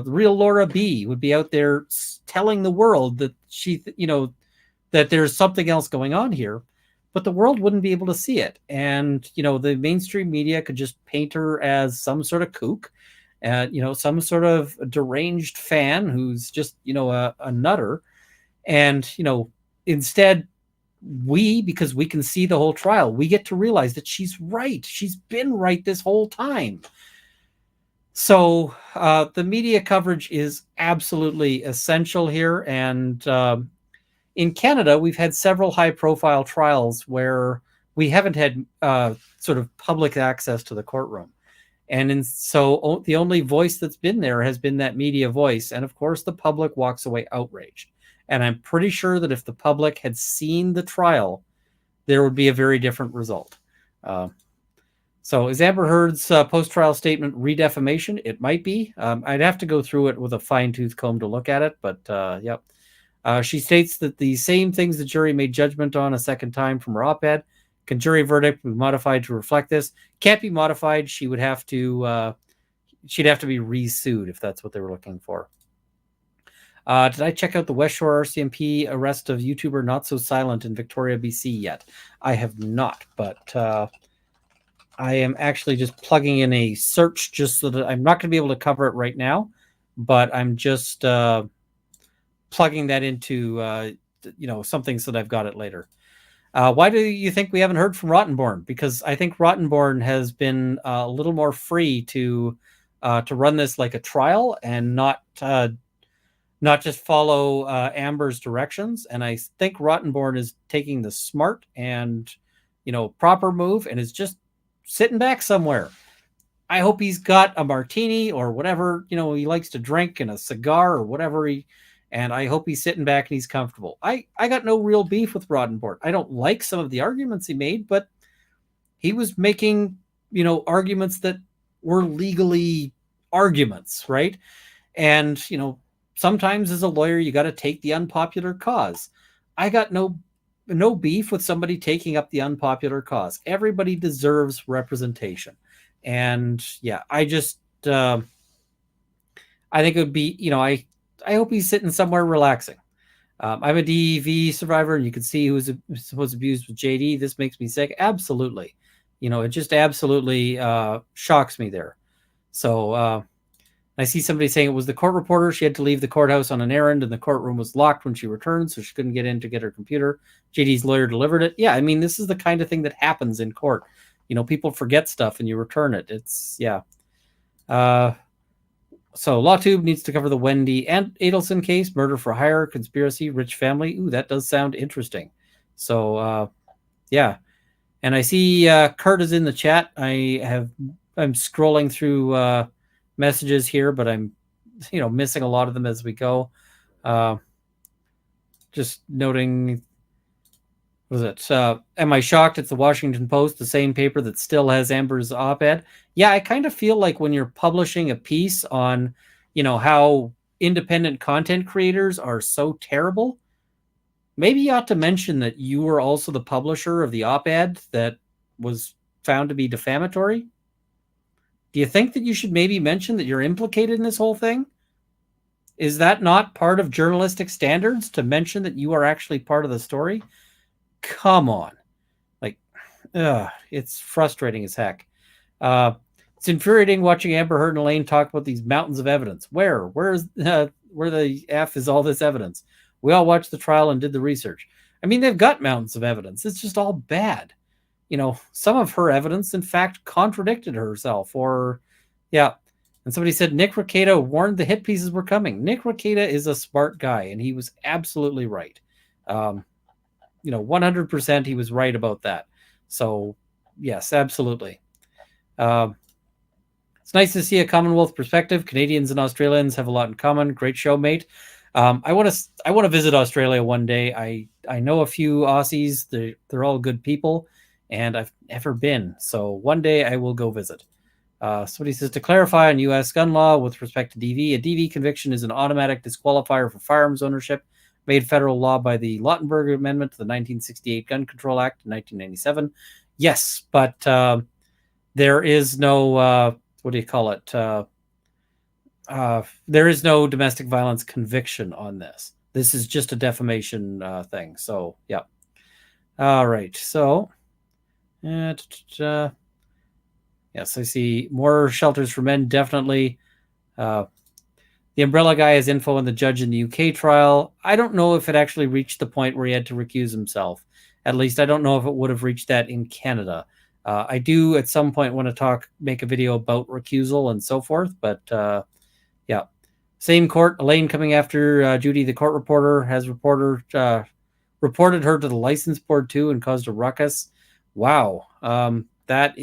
real Laura B would be out there telling the world that that there's something else going on here, but the world wouldn't be able to see it. And, the mainstream media could just paint her as some sort of kook, some sort of deranged fan who's just, a nutter. And, instead, because we can see the whole trial, we get to realize that she's right. She's been right this whole time. So the media coverage is absolutely essential here. And in Canada, we've had several high-profile trials where we haven't had sort of public access to the courtroom. And so the only voice that's been there has been that media voice. And, of course, the public walks away outraged. And I'm pretty sure that if the public had seen the trial, there would be a very different result. So is Amber Heard's post-trial statement redefamation? It might be. I'd have to go through it with a fine-tooth comb to look at it. But, yep. She states that the same things the jury made judgment on a second time from her op-ed. Can jury verdict be modified to reflect this? Can't be modified. She would have to. She'd have to be re-sued if that's what they were looking for. Did I check out the West Shore RCMP arrest of YouTuber Not So Silent in Victoria, BC yet? I have not, but I am actually just plugging in a search just so that I'm not going to be able to cover it right now, but I'm just plugging that into something so that I've got it later. Why do you think we haven't heard from Rottenborn? Because I think Rottenborn has been a little more free to run this like a trial and not just follow Amber's directions. And I think Rottenborn is taking the smart and proper move and is just sitting back somewhere. I hope he's got a martini or whatever he likes to drink, and a cigar or whatever and I hope he's sitting back and he's comfortable. I got no real beef with Rottenborn. I don't like some of the arguments he made, but he was making, arguments that were legally arguments, right? And, sometimes as a lawyer, you got to take the unpopular cause. I got no beef with somebody taking up the unpopular cause. Everybody deserves representation. And yeah, I just, I think it would be, I hope he's sitting somewhere relaxing. I'm a DEV survivor, and you can see who was abused with JD. This makes me sick. Absolutely. It just absolutely shocks me there. So I see somebody saying it was the court reporter. She had to leave the courthouse on an errand, and the courtroom was locked when she returned, so she couldn't get in to get her computer. JD's lawyer delivered it. Yeah, I mean, this is the kind of thing that happens in court. People forget stuff, and you return it. It's, yeah. So LawTube needs to cover the Wendy and Adelson case, murder for hire, conspiracy, rich family. Ooh, that does sound interesting. So, yeah. And I see Kurt is in the chat. I'm scrolling through messages here, but I'm, missing a lot of them as we go. Just noting, what was it? Am I shocked it's the Washington Post, the same paper that still has Amber's op-ed? Yeah, I kind of feel like when you're publishing a piece on, how independent content creators are so terrible, maybe you ought to mention that you were also the publisher of the op-ed that was found to be defamatory. Do you think that you should maybe mention that you're implicated in this whole thing? Is that not part of journalistic standards to mention that you are actually part of the story? Come on. Like, It's frustrating as heck. Uh, it's infuriating watching Amber Heard and Elaine talk about these mountains of evidence. Where the f is all this evidence? We all watched the trial and did the research. I mean, they've got mountains of evidence. It's just all bad. Some of her evidence, in fact, contradicted herself. Or, yeah. And somebody said Nick Rekieta warned the hit pieces were coming. Nick Rekieta is a smart guy, and he was absolutely right. 100% he was right about that. So, yes, absolutely. It's nice to see a Commonwealth perspective. Canadians and Australians have a lot in common. Great show, mate. I want to visit Australia one day. I know a few Aussies. They're all good people, and I've never been. So one day I will go visit. Somebody says, to clarify on U.S. gun law with respect to DV, a DV conviction is an automatic disqualifier for firearms ownership, made federal law by the Lautenberg Amendment to the 1968 Gun Control Act in 1997. Yes, but there is no, what do you call it? There is no domestic violence conviction on this. This is just a defamation thing. So, yeah. All right. So, yes, I see more shelters for men. Definitely. The umbrella guy has info on the judge in the UK trial. I don't know if it actually reached the point where he had to recuse himself. At least I don't know if it would have reached that in Canada. I do at some point want to make a video about recusal and so forth, but yeah. Same court, Elaine coming after Judy, the court reporter, has reported her to the license board too and caused a ruckus. Wow. That's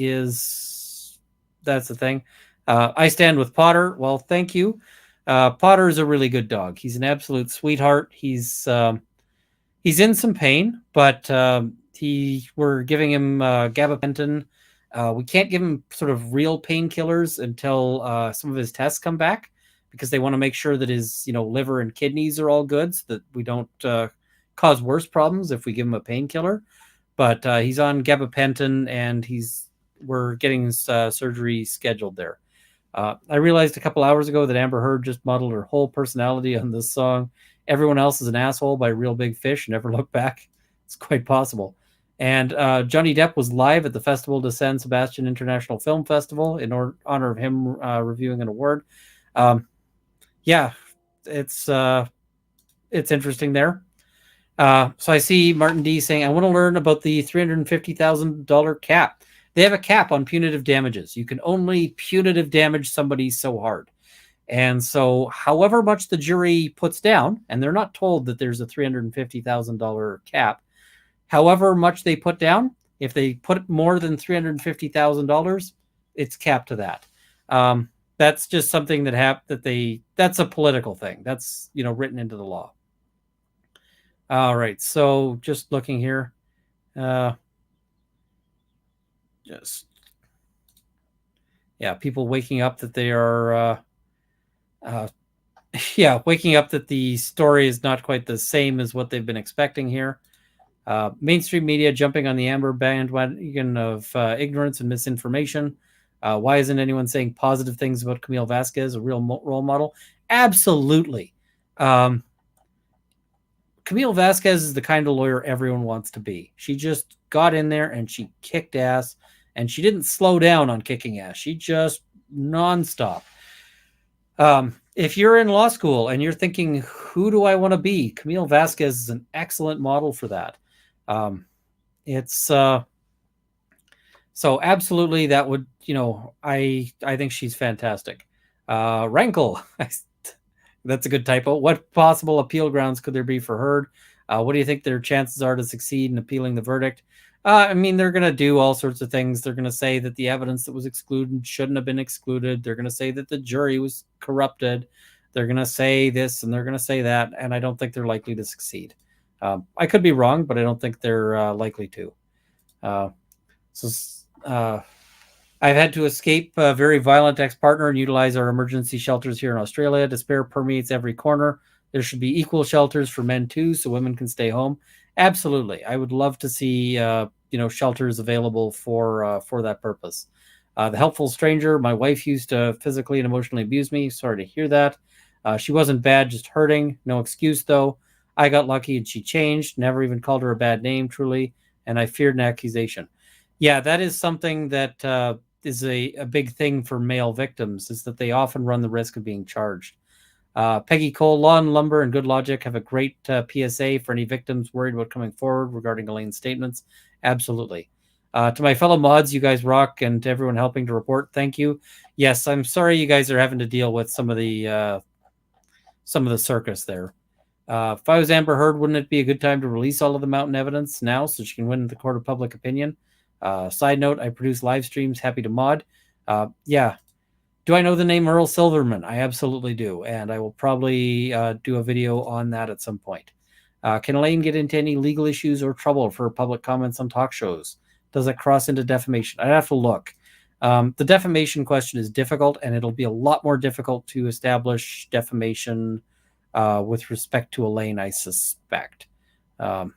the thing. I stand with Potter. Well, thank you. Potter is a really good dog. He's an absolute sweetheart. He's in some pain, but we're giving him gabapentin. We can't give him sort of real painkillers until some of his tests come back, because they want to make sure that his liver and kidneys are all good, so that we don't cause worse problems if we give him a painkiller. But he's on gabapentin, and we're getting his surgery scheduled there. I realized a couple hours ago that Amber Heard just modeled her whole personality on this song. Everyone Else Is an Asshole by Real Big Fish. Never Look Back. It's quite possible. And Johnny Depp was live at the Festival de San Sebastian International Film Festival in honor of him reviewing an award. Yeah, it's interesting there. So I see Martin D saying, I want to learn about the $350,000 cap. They have a cap on punitive damages. You can only punitive damage somebody so hard. And so however much the jury puts down, and they're not told that there's a $350,000 cap, however much they put down, if they put more than $350,000, it's capped to that. That's just something that's a political thing. That's, written into the law. All right. So just looking here, people waking up that they are, waking up that the story is not quite the same as what they've been expecting here. Mainstream media jumping on the Amber bandwagon of ignorance and misinformation. Why isn't anyone saying positive things about Camille Vasquez, a real role model? Absolutely. Camille Vasquez is the kind of lawyer everyone wants to be. She just got in there and she kicked ass, and she didn't slow down on kicking ass. She just nonstop. If you're in law school and you're thinking, who do I want to be? Camille Vasquez is an excellent model for that. So absolutely that would, I think she's fantastic. Runkle, that's a good typo. What possible appeal grounds could there be for Heard? What do you think their chances are to succeed in appealing the verdict? They're going to do all sorts of things. They're going to say that the evidence that was excluded shouldn't have been excluded. They're going to say that the jury was corrupted. They're going to say this and they're going to say that, and I don't think they're likely to succeed. I could be wrong, but I don't think they're likely to. I've had to escape a very violent ex-partner and utilize our emergency shelters here in Australia. Despair permeates every corner. There should be equal shelters for men too, so women can stay home. Absolutely. I would love to see shelters available for that purpose. The helpful stranger, my wife used to physically and emotionally abuse me. Sorry to hear that. She wasn't bad, just hurting. No excuse though. I got lucky and she changed. Never even called her a bad name, truly. And I feared an accusation. Yeah, that is something that is a big thing for male victims, is that they often run the risk of being charged. Peggy Cole, Law and Lumber and Good Logic have a great PSA for any victims worried about coming forward regarding Elaine's statements. Absolutely. To my fellow mods, you guys rock, and to everyone helping to report, thank you. Yes, I'm sorry you guys are having to deal with some of the circus there. If I was Amber Heard, wouldn't it be a good time to release all of the mountain evidence now so she can win the court of public opinion? Side note, I produce live streams. Happy to mod. Yeah. Do I know the name Earl Silverman? I absolutely do. And I will probably do a video on that at some point. Can Elaine get into any legal issues or trouble for public comments on talk shows? Does it cross into defamation? I'd have to look. The defamation question is difficult, and it'll be a lot more difficult to establish defamation with respect to Elaine, I suspect. So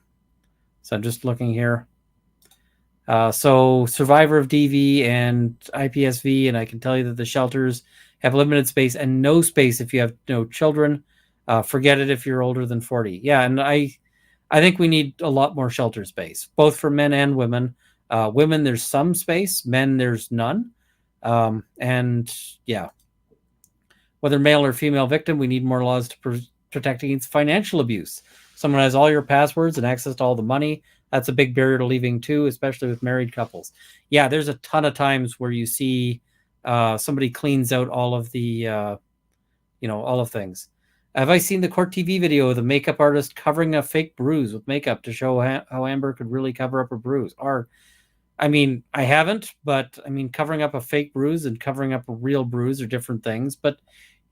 I'm just looking here. So survivor of DV and IPSV, and I can tell you that the shelters have limited space and no space if you have no children. Forget it if you're older than 40. Yeah, and I think we need a lot more shelter space, both for men and women. Women, there's some space. Men, there's none. And yeah, whether male or female victim, we need more laws to protect against financial abuse. Someone has all your passwords and access to all the money. That's a big barrier to leaving too, especially with married couples. Yeah, there's a ton of times where you see somebody cleans out all of the, all of things. Have I seen the court TV video of the makeup artist covering a fake bruise with makeup to show how Amber could really cover up a bruise? I mean, I haven't, but I mean, covering up a fake bruise and covering up a real bruise are different things. But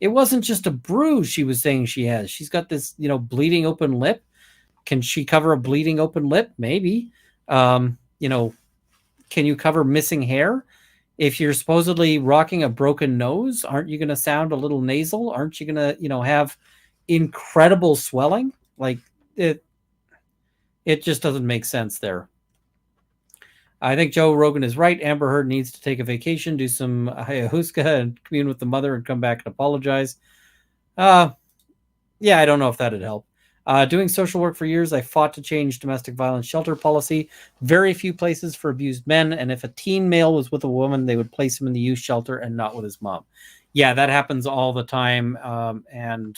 it wasn't just a bruise she was saying she has. She's got this, bleeding open lip. Can she cover a bleeding open lip? Maybe. Can you cover missing hair? If you're supposedly rocking a broken nose, aren't you going to sound a little nasal? Aren't you going to, have incredible swelling? Like it just doesn't make sense there. I think Joe Rogan is right. Amber Heard needs to take a vacation, do some ayahuasca, and commune with the mother, and come back and apologize. Yeah, I don't know if that'd help. Doing social work for years, I fought to change domestic violence shelter policy. Very few places for abused men, and if a teen male was with a woman, they would place him in the youth shelter and not with his mom. Yeah, that happens all the time, and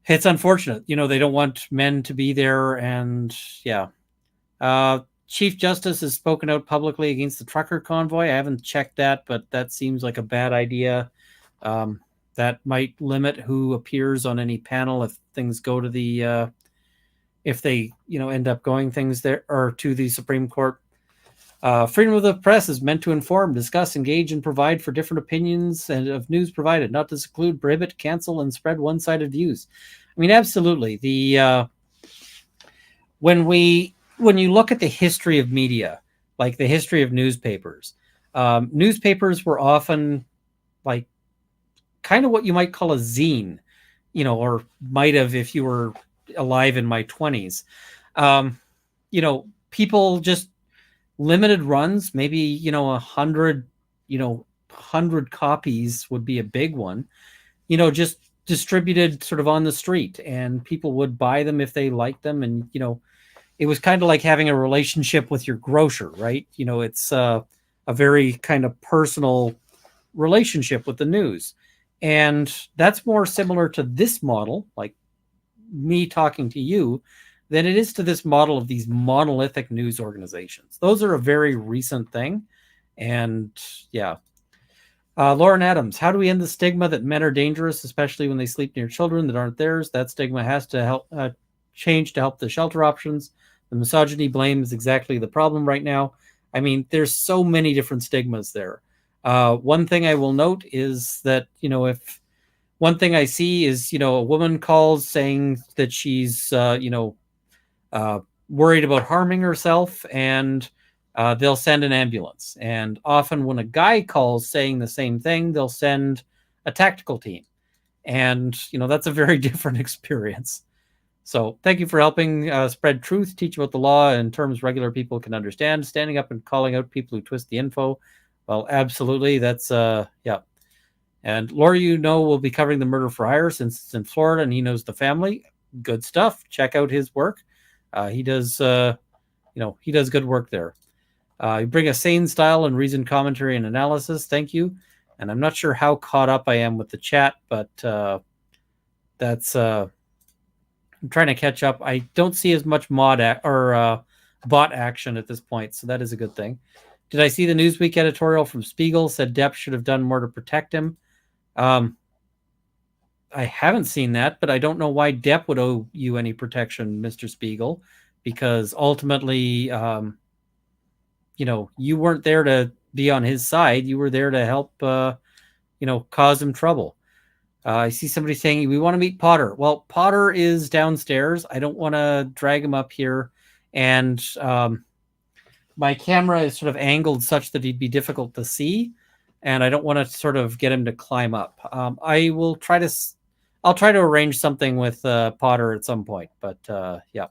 it's unfortunate. They don't want men to be there, and yeah. Chief Justice has spoken out publicly against the trucker convoy. I haven't checked that, but that seems like a bad idea. That might limit who appears on any panel if things go to the if they end up going things there or to the Supreme Court. Freedom of the press is meant to inform, discuss, engage, and provide for different opinions and of news provided, not to seclude, prohibit, cancel, and spread one-sided views. I mean, absolutely. The when you look at the history of media, like the history of newspapers, newspapers were often like kind of what you might call a zine, or might have if you were alive in my 20s. People just limited runs, maybe 100 copies would be a big one, just distributed sort of on the street, and people would buy them if they liked them. And it was kind of like having a relationship with your grocer, right? It's a very kind of personal relationship with the news. And that's more similar to this model, like me talking to you, than it is to this model of these monolithic news organizations. Those are a very recent thing. And yeah. Lauren Adams, how do we end the stigma that men are dangerous, especially when they sleep near children that aren't theirs? That stigma has to help change to help the shelter options. The misogyny blame is exactly the problem right now. I mean, there's so many different stigmas there. One thing I will note is that, if one thing I see is, a woman calls saying that she's, worried about harming herself, and they'll send an ambulance. And often when a guy calls saying the same thing, they'll send a tactical team. And, that's a very different experience. So thank you for helping spread truth, teach about the law in terms regular people can understand, standing up and calling out people who twist the info. Well, absolutely. That's, yeah. And Laura, will be covering the murder for hire since it's in Florida and he knows the family. Good stuff. Check out his work. He does, he does good work there. You bring a sane style and reasoned commentary and analysis. Thank you. And I'm not sure how caught up I am with the chat, but that's I'm trying to catch up. I don't see as much bot action at this point, so that is a good thing. Did I see the Newsweek editorial from Spiegel said Depp should have done more to protect him? I haven't seen that, but I don't know why Depp would owe you any protection, Mr. Spiegel, because ultimately, you weren't there to be on his side. You were there to help, cause him trouble. I see somebody saying we want to meet Potter. Well, Potter is downstairs. I don't want to drag him up here, and my camera is sort of angled such that he'd be difficult to see, and I don't want to sort of get him to climb up. I'll try to arrange something with Potter at some point, but yeah.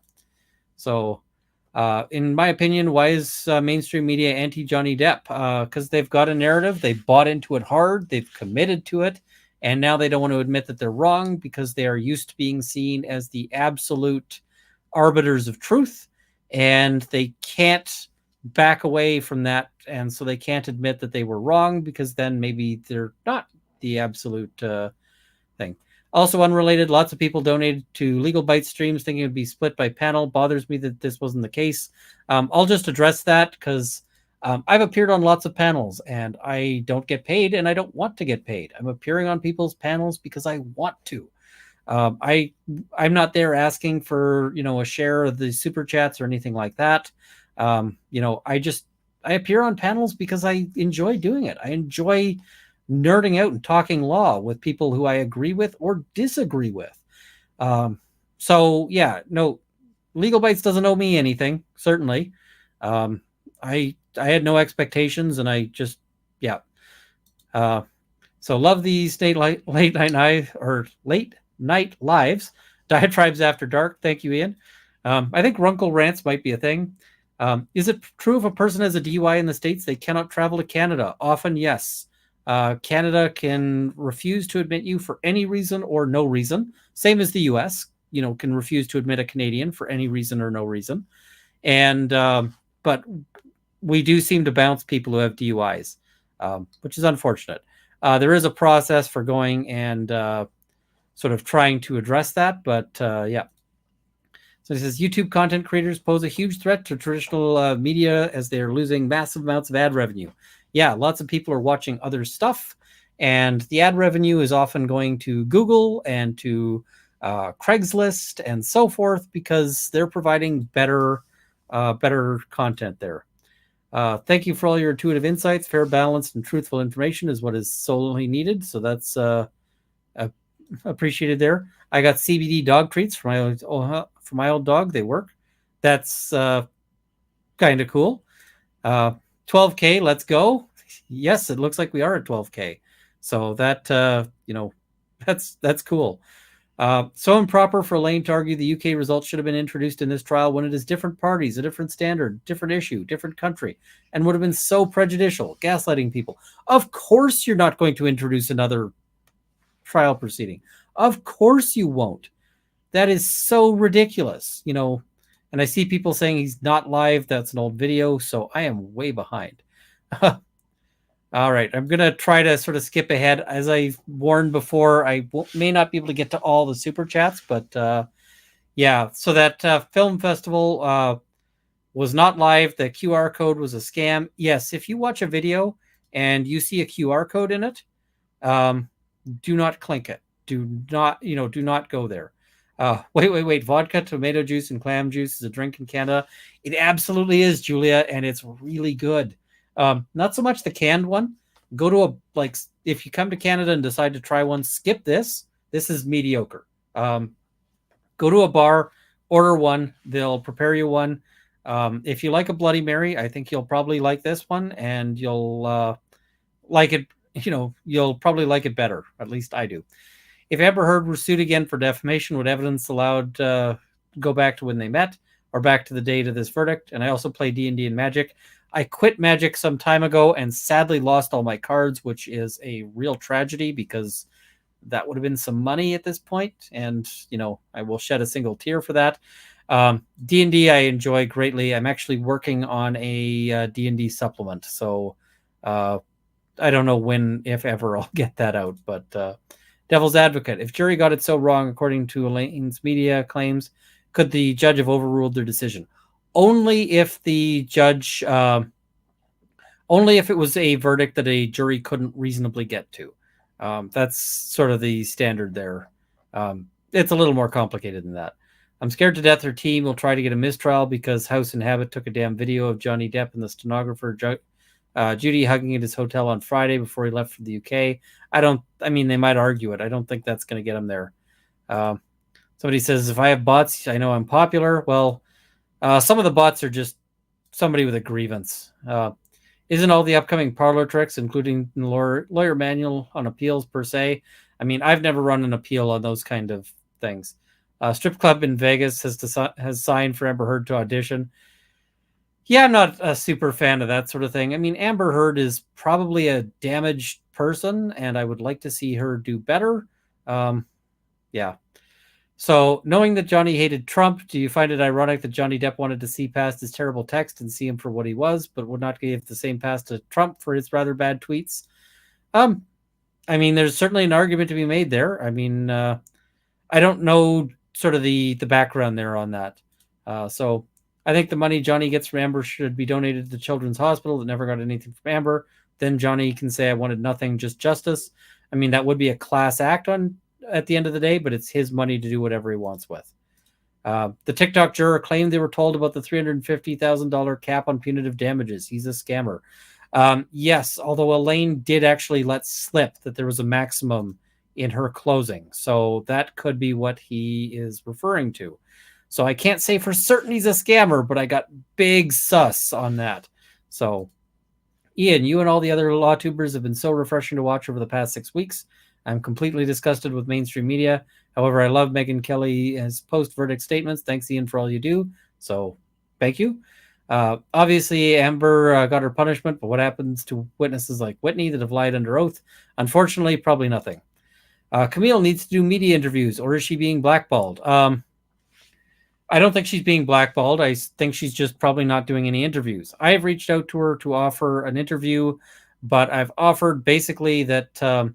So, in my opinion, why is mainstream media anti-Johnny Depp? Because they've got a narrative, they bought into it hard, they've committed to it, and now they don't want to admit that they're wrong because they are used to being seen as the absolute arbiters of truth, and they can't back away from that, and so they can't admit that they were wrong because then maybe they're not the absolute thing. Also unrelated, lots of people donated to Legal Bytes streams thinking it would be split by panel. Bothers me that this wasn't the case. I'll just address that because I've appeared on lots of panels and I don't get paid and I don't want to get paid. I'm appearing on people's panels because I want to. I'm not there asking for, a share of the super chats or anything like that. I appear on panels because I enjoy doing it. I enjoy nerding out and talking law with people who I agree with or disagree with. So yeah, no, Legal Bytes doesn't owe me anything, certainly. I had no expectations and I just, yeah. So love these late night lives, diatribes after dark. Thank you, Ian. I think Runkle rants might be a thing. Is it true if a person has a DUI in the States, they cannot travel to Canada? Often, yes. Canada can refuse to admit you for any reason or no reason. Same as the US, can refuse to admit a Canadian for any reason or no reason. And, but we do seem to bounce people who have DUIs, which is unfortunate. There is a process for going and sort of trying to address that, but yeah. So it says YouTube content creators pose a huge threat to traditional media as they're losing massive amounts of ad revenue. Yeah, lots of people are watching other stuff, and the ad revenue is often going to Google and to Craigslist and so forth because they're providing better content there. Thank you for all your intuitive insights. Fair, balanced, and truthful information is what is solely needed. So that's appreciated there. I got CBD dog treats for my old dog. They work. That's kind of cool. 12K, let's go. Yes, it looks like we are at 12K. So that that's cool. So improper for Elaine to argue the UK results should have been introduced in this trial when it is different parties, a different standard, different issue, different country, and would have been so prejudicial, gaslighting people. Of course you're not going to introduce another trial proceeding. Of course you won't. That is so ridiculous, and I see people saying he's not live. That's an old video, so I am way behind. All right, I'm going to try to sort of skip ahead. As I warned before, I may not be able to get to all the super chats, but yeah, so that film festival was not live. The QR code was a scam. Yes, if you watch a video and you see a QR code in it, do not click it. Do not go there. Wait. Vodka, tomato juice, and clam juice is a drink in Canada. It absolutely is, Julia, and it's really good. Not so much the canned one. Go to if you come to Canada and decide to try one, skip this. This is mediocre. Go to a bar, order one. They'll prepare you one. If you like a Bloody Mary, I think you'll probably like this one, and you'll like it. You'll probably like it better. At least I do. If Amber Heard were sued again for defamation, would evidence allowed go back to when they met or back to the date of this verdict? And I also play D&D and Magic. I quit Magic some time ago and sadly lost all my cards, which is a real tragedy because that would have been some money at this point. And, I will shed a single tear for that. D&D I enjoy greatly. I'm actually working on a D&D supplement, so I don't know when, if ever, I'll get that out. But Devil's Advocate. If jury got it so wrong, according to Elaine's media claims, could the judge have overruled their decision? Only if the judge, only if it was a verdict that a jury couldn't reasonably get to. That's sort of the standard there. It's a little more complicated than that. I'm scared to death her team will try to get a mistrial because House and Habit took a damn video of Johnny Depp and the stenographer Judy hugging at his hotel on Friday before he left for the UK. I mean, they might argue it. I don't think that's going to get him there. Somebody says, if I have bots, I know I'm popular. Well, some of the bots are just somebody with a grievance. Isn't all the upcoming parlor tricks, including the lawyer manual on appeals per se? I mean, I've never run an appeal on those kind of things. Strip club in Vegas has signed for Amber Heard to audition. Yeah, I'm not a super fan of that sort of thing. I mean, Amber Heard is probably a damaged person, and I would like to see her do better. Yeah. So, knowing that Johnny hated Trump, do you find it ironic that Johnny Depp wanted to see past his terrible text and see him for what he was, but would not give the same pass to Trump for his rather bad tweets? I mean, there's certainly an argument to be made there. I mean, I don't know sort of the background there on that. So I think the money Johnny gets from Amber should be donated to the Children's Hospital that never got anything from Amber. Then Johnny can say, I wanted nothing, just justice. I mean, that would be a class act at the end of the day, but it's his money to do whatever he wants with. The TikTok juror claimed they were told about the $350,000 cap on punitive damages. He's a scammer. Yes, although Elaine did actually let slip that there was a maximum in her closing. So that could be what he is referring to. So I can't say for certain he's a scammer, but I got big sus on that. So, Ian, you and all the other law tubers have been so refreshing to watch over the past 6 weeks. I'm completely disgusted with mainstream media. However, I love Megyn Kelly's post-verdict statements. Thanks, Ian, for all you do. So, thank you. Obviously, Amber got her punishment, but what happens to witnesses like Whitney that have lied under oath? Unfortunately, probably nothing. Camille needs to do media interviews, or is she being blackballed? I don't think she's being blackballed. I think she's just probably not doing any interviews. I have reached out to her to offer an interview, but I've offered basically that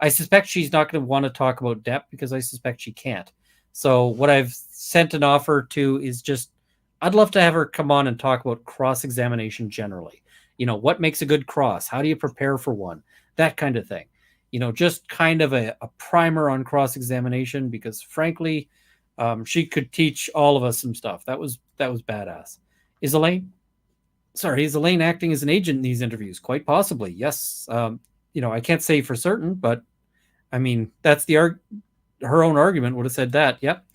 I suspect she's not going to want to talk about Depp because I suspect she can't. So what I've sent an offer to is just, I'd love to have her come on and talk about cross-examination generally. You know, what makes a good cross? How do you prepare for one? That kind of thing. You know, just kind of a primer on cross-examination because frankly, she could teach all of us some stuff. That was badass. Is Elaine acting as an agent in these interviews? Quite possibly, yes. You know, I can't say for certain, but I mean, that's her own argument would have said that. Yep.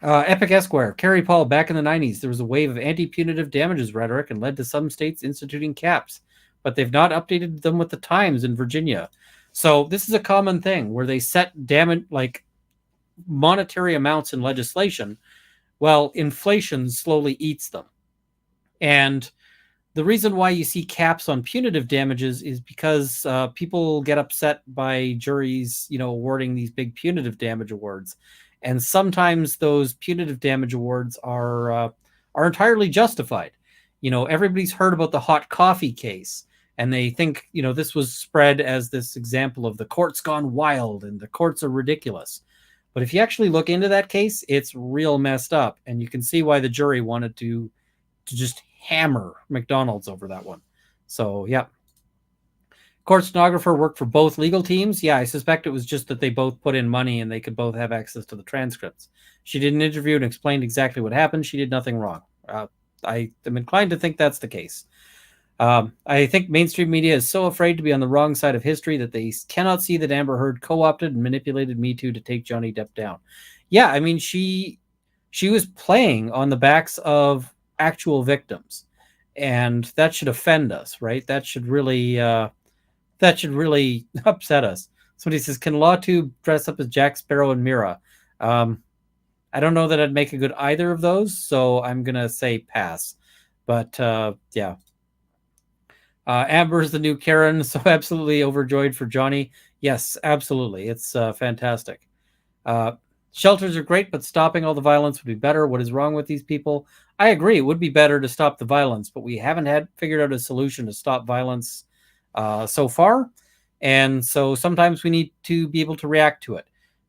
Epic Esquire, Kerry Paul, back in the 90s, there was a wave of anti-punitive damages rhetoric and led to some states instituting caps, but they've not updated them with the times in Virginia. So this is a common thing where they set monetary amounts in legislation. Well, inflation slowly eats them. And the reason why you see caps on punitive damages is because people get upset by juries, you know, awarding these big punitive damage awards. And sometimes those punitive damage awards are entirely justified. You know, everybody's heard about the hot coffee case, and they think, you know, this was spread as this example of the court's gone wild and the courts are ridiculous. But if you actually look into that case, it's real messed up, and you can see why the jury wanted to just hammer McDonald's over that one. So, yeah. Court stenographer worked for both legal teams. Yeah, I suspect it was just that they both put in money and they could both have access to the transcripts. She did an interview and explained exactly what happened. She did nothing wrong. I am inclined to think that's the case. I think mainstream media is so afraid to be on the wrong side of history that they cannot see that Amber Heard co-opted and manipulated Me Too to take Johnny Depp down. Yeah, I mean, she was playing on the backs of actual victims, and that should offend us, right? That should really upset us. Somebody says, can LawTube dress up as Jack Sparrow and Mira? I don't know that I'd make a good either of those, so I'm gonna say pass. But yeah. Amber's the new Karen, so absolutely overjoyed for Johnny. Yes, absolutely. It's fantastic. Shelters are great, but stopping all the violence would be better. What is wrong with these people? I agree. It would be better to stop the violence, but we haven't had figured out a solution to stop violence so far. And so sometimes we need to be able to react to it.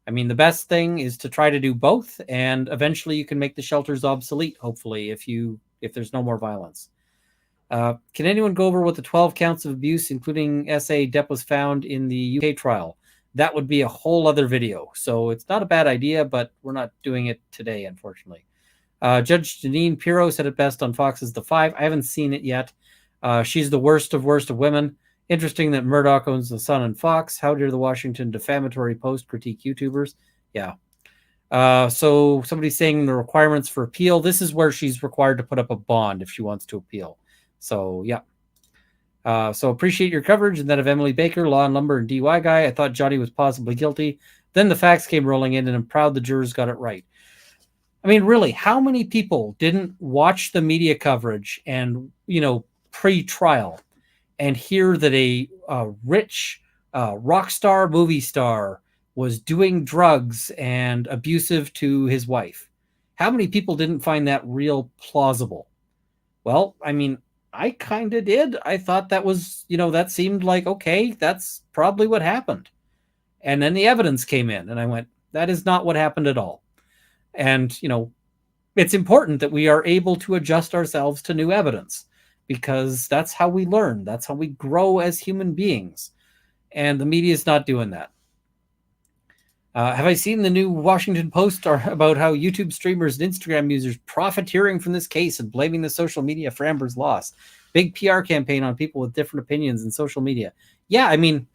I mean, the best thing is to try to do both, and eventually you can make the shelters obsolete, hopefully, if there's no more violence. Can anyone go over what the 12 counts of abuse, including SA Depp, was found in the UK trial? That would be a whole other video. So it's not a bad idea, but we're not doing it today, unfortunately. Judge Janine Pirro said it best on Fox's The Five. I haven't seen it yet. She's the worst of women. Interesting that Murdoch owns The Sun and Fox. How dare the Washington Defamatory Post critique YouTubers? Yeah. So somebody's saying the requirements for appeal. This is where she's required to put up a bond if she wants to appeal. So, yeah. So appreciate your coverage and that of Emily Baker, Law and Lumber and DUI guy. I thought Johnny was possibly guilty. Then the facts came rolling in, and I'm proud the jurors got it right. I mean, really, how many people didn't watch the media coverage and, pre-trial and hear that a rich rock star movie star was doing drugs and abusive to his wife? How many people didn't find that real plausible? Well, I mean, I kind of did. I thought that was, that seemed like, okay, that's probably what happened. And then the evidence came in, and I went, that is not what happened at all. And, it's important that we are able to adjust ourselves to new evidence, because that's how we learn. That's how we grow as human beings. And the media is not doing that. Have I seen the new Washington Post about how YouTube streamers and Instagram users profiteering from this case and blaming the social media for Amber's loss? Big PR campaign on people with different opinions in social media. Yeah, I mean,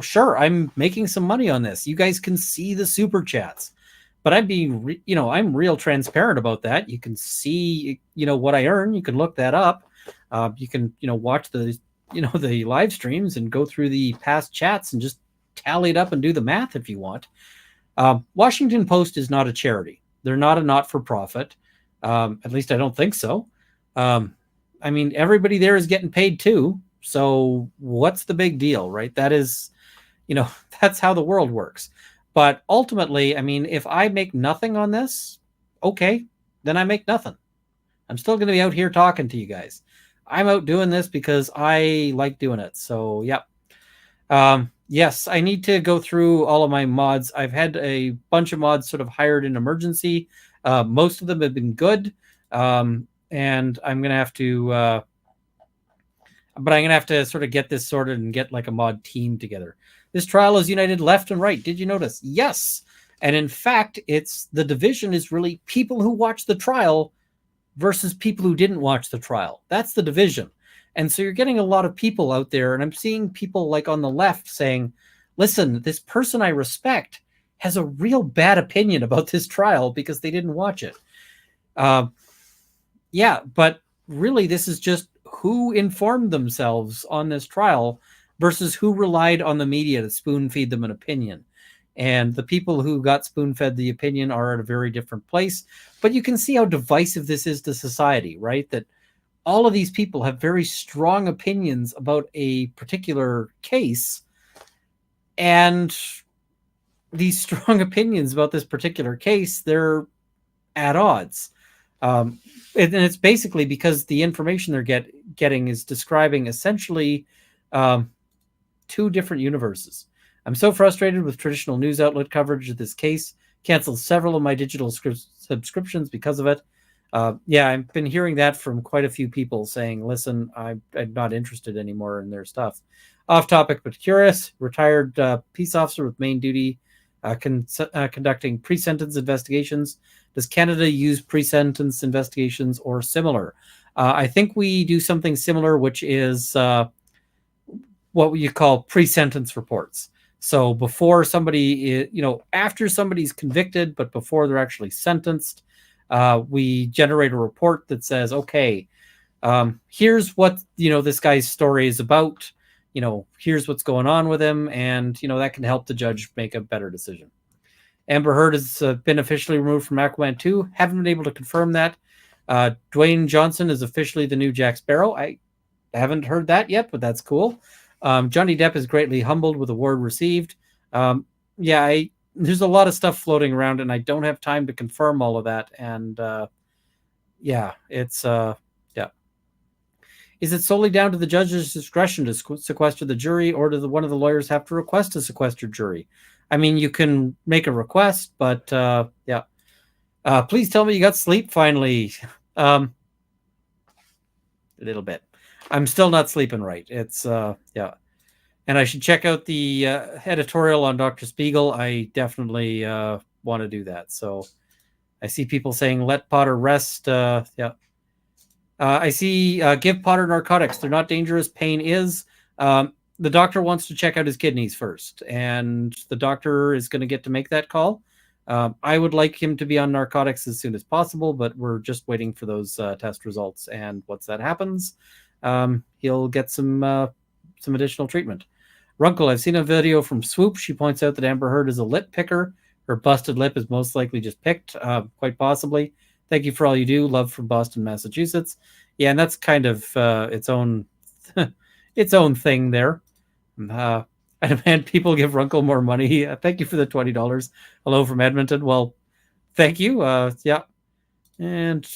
sure, I'm making some money on this. You guys can see the super chats, but I'm being, I'm real transparent about that. You can see, what I earn. You can look that up. You can, watch the, the live streams and go through the past chats and just tally it up and do the math if you want. Washington Post is not a charity. They're not a not-for-profit. At least I don't think so. I mean, everybody there is getting paid too. So what's the big deal, right? That is, that's how the world works. But ultimately, I mean, if I make nothing on this, okay, then I make nothing. I'm still going to be out here talking to you guys. I'm out doing this because I like doing it. So, yep. Yes, I need to go through all of my mods. I've had a bunch of mods sort of hired in emergency. Most of them have been good. And I'm going to have to, but I'm going to have to sort of get this sorted and get like a mod team together. This trial is united left and right. Did you notice? Yes. And in fact, the division is really people who watched the trial versus people who didn't watch the trial. That's the division. And so you're getting a lot of people out there, and I'm seeing people like on the left saying, listen, this person I respect has a real bad opinion about this trial because they didn't watch it. Yeah, but really this is just who informed themselves on this trial versus who relied on the media to spoon feed them an opinion. And the people who got spoon-fed the opinion are at a very different place. But you can see how divisive this is to society, right? That all of these people have very strong opinions about a particular case, and these strong opinions about this particular case, they're at odds. And it's basically because the information they're getting is describing essentially two different universes. I'm so frustrated with traditional news outlet coverage of this case. Canceled several of my digital subscriptions because of it. Yeah, I've been hearing that from quite a few people saying, listen, I'm not interested anymore in their stuff. Off topic, but curious. Retired peace officer with main duty conducting pre-sentence investigations. Does Canada use pre-sentence investigations or similar? I think we do something similar, which is what you call pre-sentence reports. So before somebody, after somebody's convicted, but before they're actually sentenced, we generate a report that says, okay, here's what, this guy's story is about. Here's what's going on with him. And, that can help the judge make a better decision. Amber Heard has been officially removed from Aquaman 2. Haven't been able to confirm that. Dwayne Johnson is officially the new Jack Sparrow. I haven't heard that yet, but that's cool. Johnny Depp is greatly humbled with award received. Yeah, there's a lot of stuff floating around, and I don't have time to confirm all of that. And yeah, it's yeah. Is it solely down to the judge's discretion to sequester the jury, or does one of the lawyers have to request a sequestered jury? I mean, you can make a request, but yeah. Please tell me you got sleep finally. A little bit. I'm still not sleeping right. It's yeah. And I should check out the editorial on Dr. Spiegel. I definitely want to do that. So I see people saying let Potter rest. Yeah. I see give Potter narcotics. They're not dangerous. Pain is. The doctor wants to check out his kidneys first, and the doctor is going to get to make that call. I would like him to be on narcotics as soon as possible, but we're just waiting for those test results. And once that happens, he'll get some additional treatment. Runkle, I've seen a video from Swoop. She points out that Amber Heard is a lip picker. Her busted lip is most likely just picked, quite possibly. Thank you for all you do. Love from Boston, Massachusetts. Yeah, and that's kind of its own its own thing there. I demand people give Runkle more money. Thank you for the $20. Hello from Edmonton. Well, thank you. Yeah, and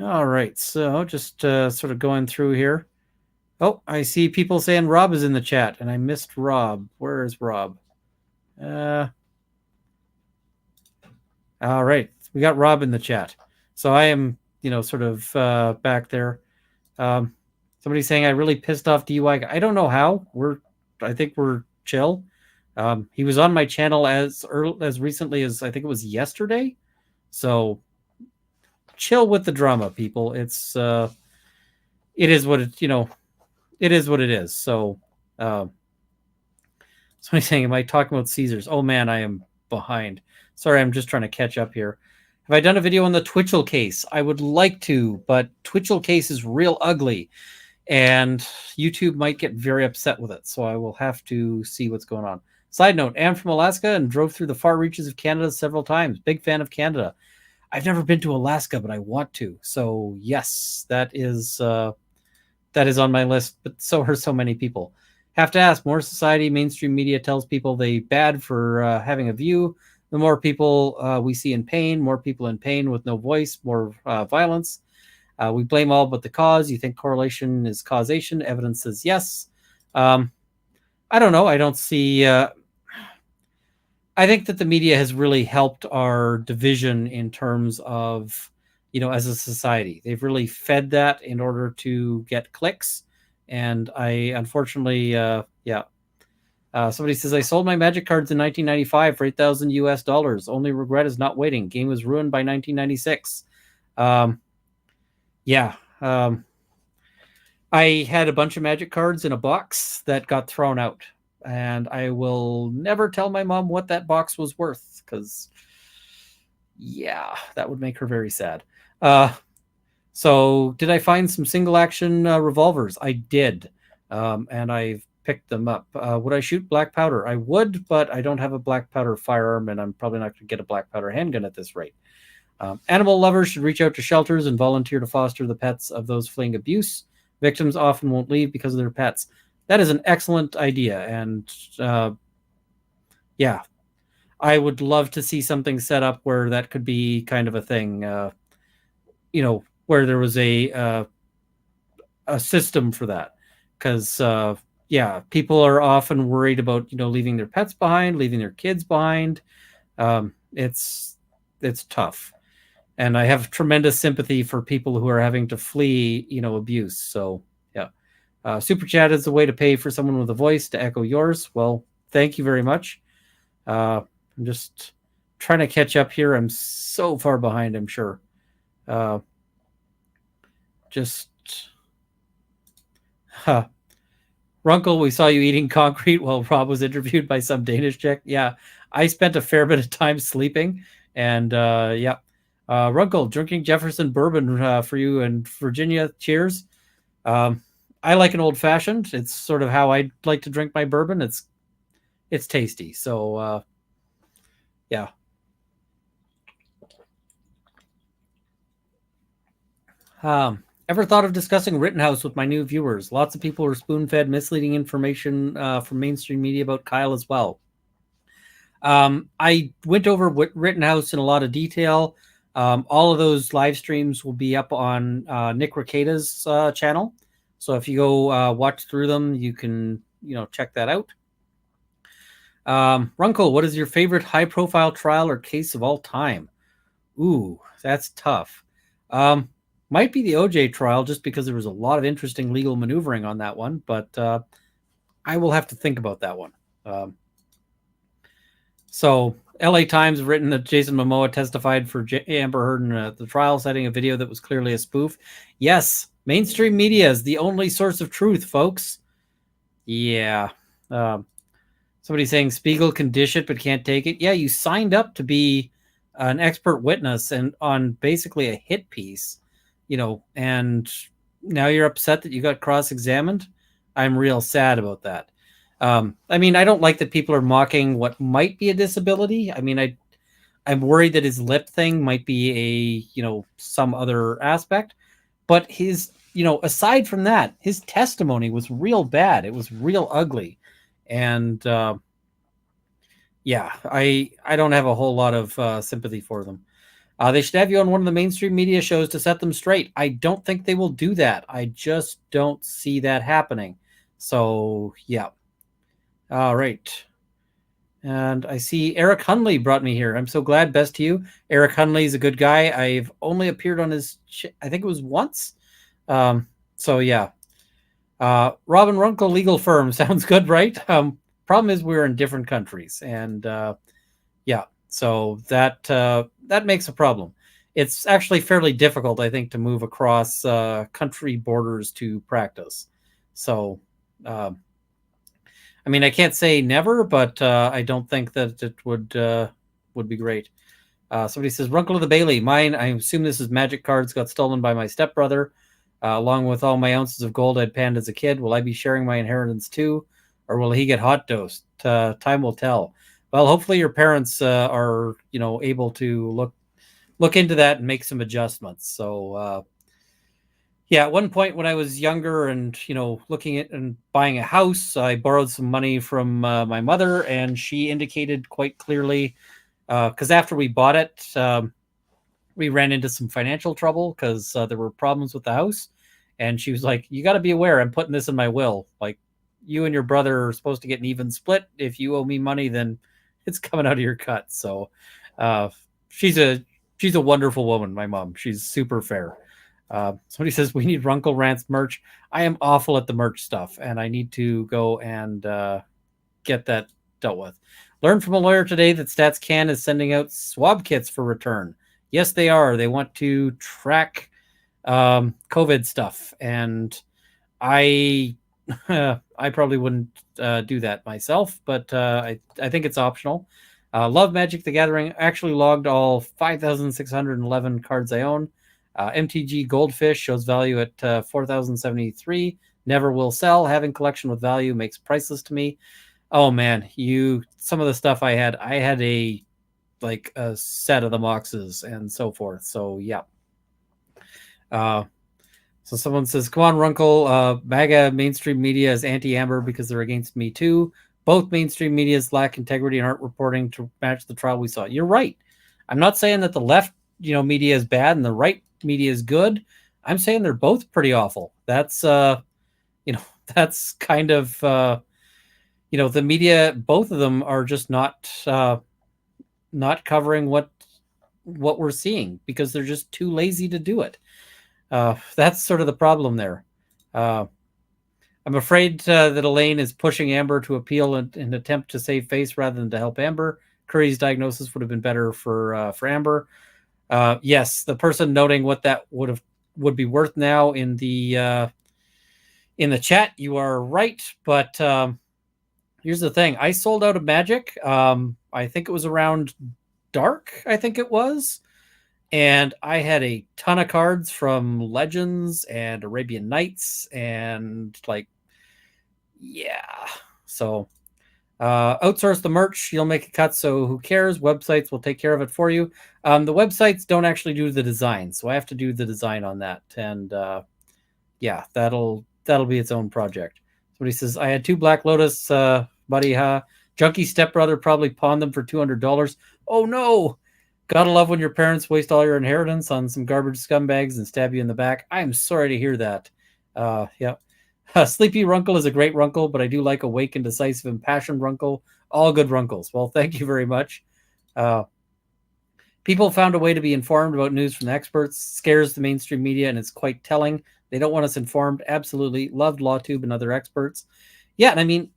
all right. So just sort of going through here. Oh, I see people saying Rob is in the chat, and I missed Rob. Where is Rob? All right, we got Rob in the chat. So I am, sort of back there. Somebody saying I really pissed off DUI. I don't know how. I think we're chill. He was on my channel as recently as I think it was yesterday. So chill with the drama, people. It is what it it is what it is. So somebody saying, am I talking about Caesars? Oh man, I am behind. Sorry, I'm just trying to catch up here. Have I done a video on the Twitchell case? I would like to, but Twitchell case is real ugly, and YouTube might get very upset with it. So I will have to see what's going on. Side note, I'm from Alaska and drove through the far reaches of Canada several times. Big fan of Canada. I've never been to Alaska, but I want to. So yes, that is on my list, but so are so many people. Have to ask, more society, mainstream media tells people they bad for having a view. The more people we see in pain, more people in pain with no voice, more violence. We blame all but the cause. You think correlation is causation. Evidence says yes. I don't know. I don't see... I think that the media has really helped our division in terms of, as a society. They've really fed that in order to get clicks. And I, unfortunately, yeah. Somebody says, I sold my Magic cards in 1995 for $8,000 US. Only regret is not waiting. Game was ruined by 1996. Yeah. I had a bunch of Magic cards in a box that got thrown out. And I will never tell my mom what that box was worth, because, yeah, that would make her very sad. So did I find some single action revolvers? I did. And I've picked them up. Would I shoot black powder? I would, but I don't have a black powder firearm, and I'm probably not going to get a black powder handgun at this rate. Animal lovers should reach out to shelters and volunteer to foster the pets of those fleeing abuse. Victims often won't leave because of their pets. That is an excellent idea, and yeah, I would love to see something set up where that could be kind of a thing. Where there was a system for that, because yeah, people are often worried about leaving their pets behind, leaving their kids behind. It's tough, and I have tremendous sympathy for people who are having to flee abuse. So yeah. Super chat is a way to pay for someone with a voice, to echo yours. Well, thank you very much. I'm just trying to catch up here. I'm so far behind, I'm sure. Runkle, we saw you eating concrete while Rob was interviewed by some Danish chick. Yeah, I spent a fair bit of time sleeping. And yeah. Runkle, drinking Jefferson bourbon for you in Virginia. Cheers. I like an old fashioned. It's sort of how I like to drink my bourbon. It's tasty. So yeah. Ever thought of discussing Rittenhouse with my new viewers? Lots of people are spoon-fed misleading information from mainstream media about Kyle as well. I went over Rittenhouse in a lot of detail. All of those live streams will be up on Nick Rekida's channel. So if you go watch through them, you can check that out. Runkle, what is your favorite high-profile trial or case of all time? Ooh, that's tough. Might be the OJ trial, just because there was a lot of interesting legal maneuvering on that one, but I will have to think about that one. So, LA Times have written that Jason Momoa testified for Amber Heard in the trial, citing a video that was clearly a spoof. Yes, mainstream media is the only source of truth, folks. Yeah. Somebody saying Spiegel can dish it but can't take it. Yeah, you signed up to be an expert witness and on basically a hit piece, and now you're upset that you got cross-examined. I'm real sad about that. I mean, I don't like that people are mocking what might be a disability. I mean, I'm worried that his lip thing might be some other aspect, but his, aside from that, his testimony was real bad. It was real ugly. And, yeah, I don't have a whole lot of sympathy for them. They should have you on one of the mainstream media shows to set them straight. I don't think they will do that. I just don't see that happening. So, yeah. All right. And I see Eric Hunley brought me here. I'm so glad. Best to you. Eric Hunley is a good guy. I've only appeared on his, I think it was once. So, yeah. Robin Runkle Legal Firm. Sounds good, right? Problem is we're in different countries. And, yeah. So that makes a problem. It's actually fairly difficult, I think, to move across country borders to practice. So, I mean, I can't say never, but I don't think that it would be great. Somebody says, Runkle of the Bailey. Mine, I assume this is magic cards, got stolen by my stepbrother, along with all my ounces of gold I'd panned as a kid. Will I be sharing my inheritance too, or will he get hot dosed? Time will tell. Well, hopefully your parents are, able to look into that and make some adjustments. So, yeah, at one point when I was younger and, looking at and buying a house, I borrowed some money from my mother, and she indicated quite clearly, because after we bought it, we ran into some financial trouble because there were problems with the house. And she was like, you got to be aware, I'm putting this in my will. Like, you and your brother are supposed to get an even split. If you owe me money, then it's coming out of your cut. So she's a wonderful woman, my mom. She's super fair. Somebody says we need Runkle Rants merch. I am awful at the merch stuff, and I need to go and get that dealt with. Learned from a lawyer today that StatsCan is sending out swab kits for return. Yes, they are. They want to track COVID stuff, and I probably wouldn't do that myself, but I think it's optional. Love Magic the Gathering. Actually logged all 5,611 cards I own. MTG Goldfish shows value at 4,073. Never will sell. Having collection with value makes priceless to me. Oh man, some of the stuff I had a set of the boxes and so forth. So yeah. So someone says, come on, Runkle. MAGA mainstream media is anti-Amber because they're against Me Too. Both mainstream medias lack integrity and aren't reporting to match the trial we saw. You're right. I'm not saying that the left, media is bad and the right media is good. I'm saying they're both pretty awful. That's, that's kind of, the media, both of them are just not covering what we're seeing because they're just too lazy to do it. That's sort of the problem there. I'm afraid that Elaine is pushing Amber to appeal in an attempt to save face rather than to help Amber. Curry's diagnosis would have been better for Amber. Yes, the person noting what that would be worth now in the chat, you are right. But here's the thing: I sold out of Magic. I think it was around dark. I think it was. And I had a ton of cards from Legends and Arabian Nights and yeah. So outsource the merch. You'll make a cut. So who cares? Websites will take care of it for you. The websites don't actually do the design. So I have to do the design on that. And Yeah, that'll be its own project. Somebody says I had two Black Lotus, buddy. Junkie stepbrother probably pawned them for $200. Oh no! Gotta love when your parents waste all your inheritance on some garbage scumbags and stab you in the back. I am sorry to hear that. Yeah. Sleepy Runkle is a great Runkle, but I do like awake and decisive impassioned Runkle. All good Runkles. Well, thank you very much. Uh, People found a way to be informed about news from the experts, scares the mainstream media, and it's quite telling. They don't want us informed. Absolutely. Loved LawTube and other experts. Yeah, and I mean,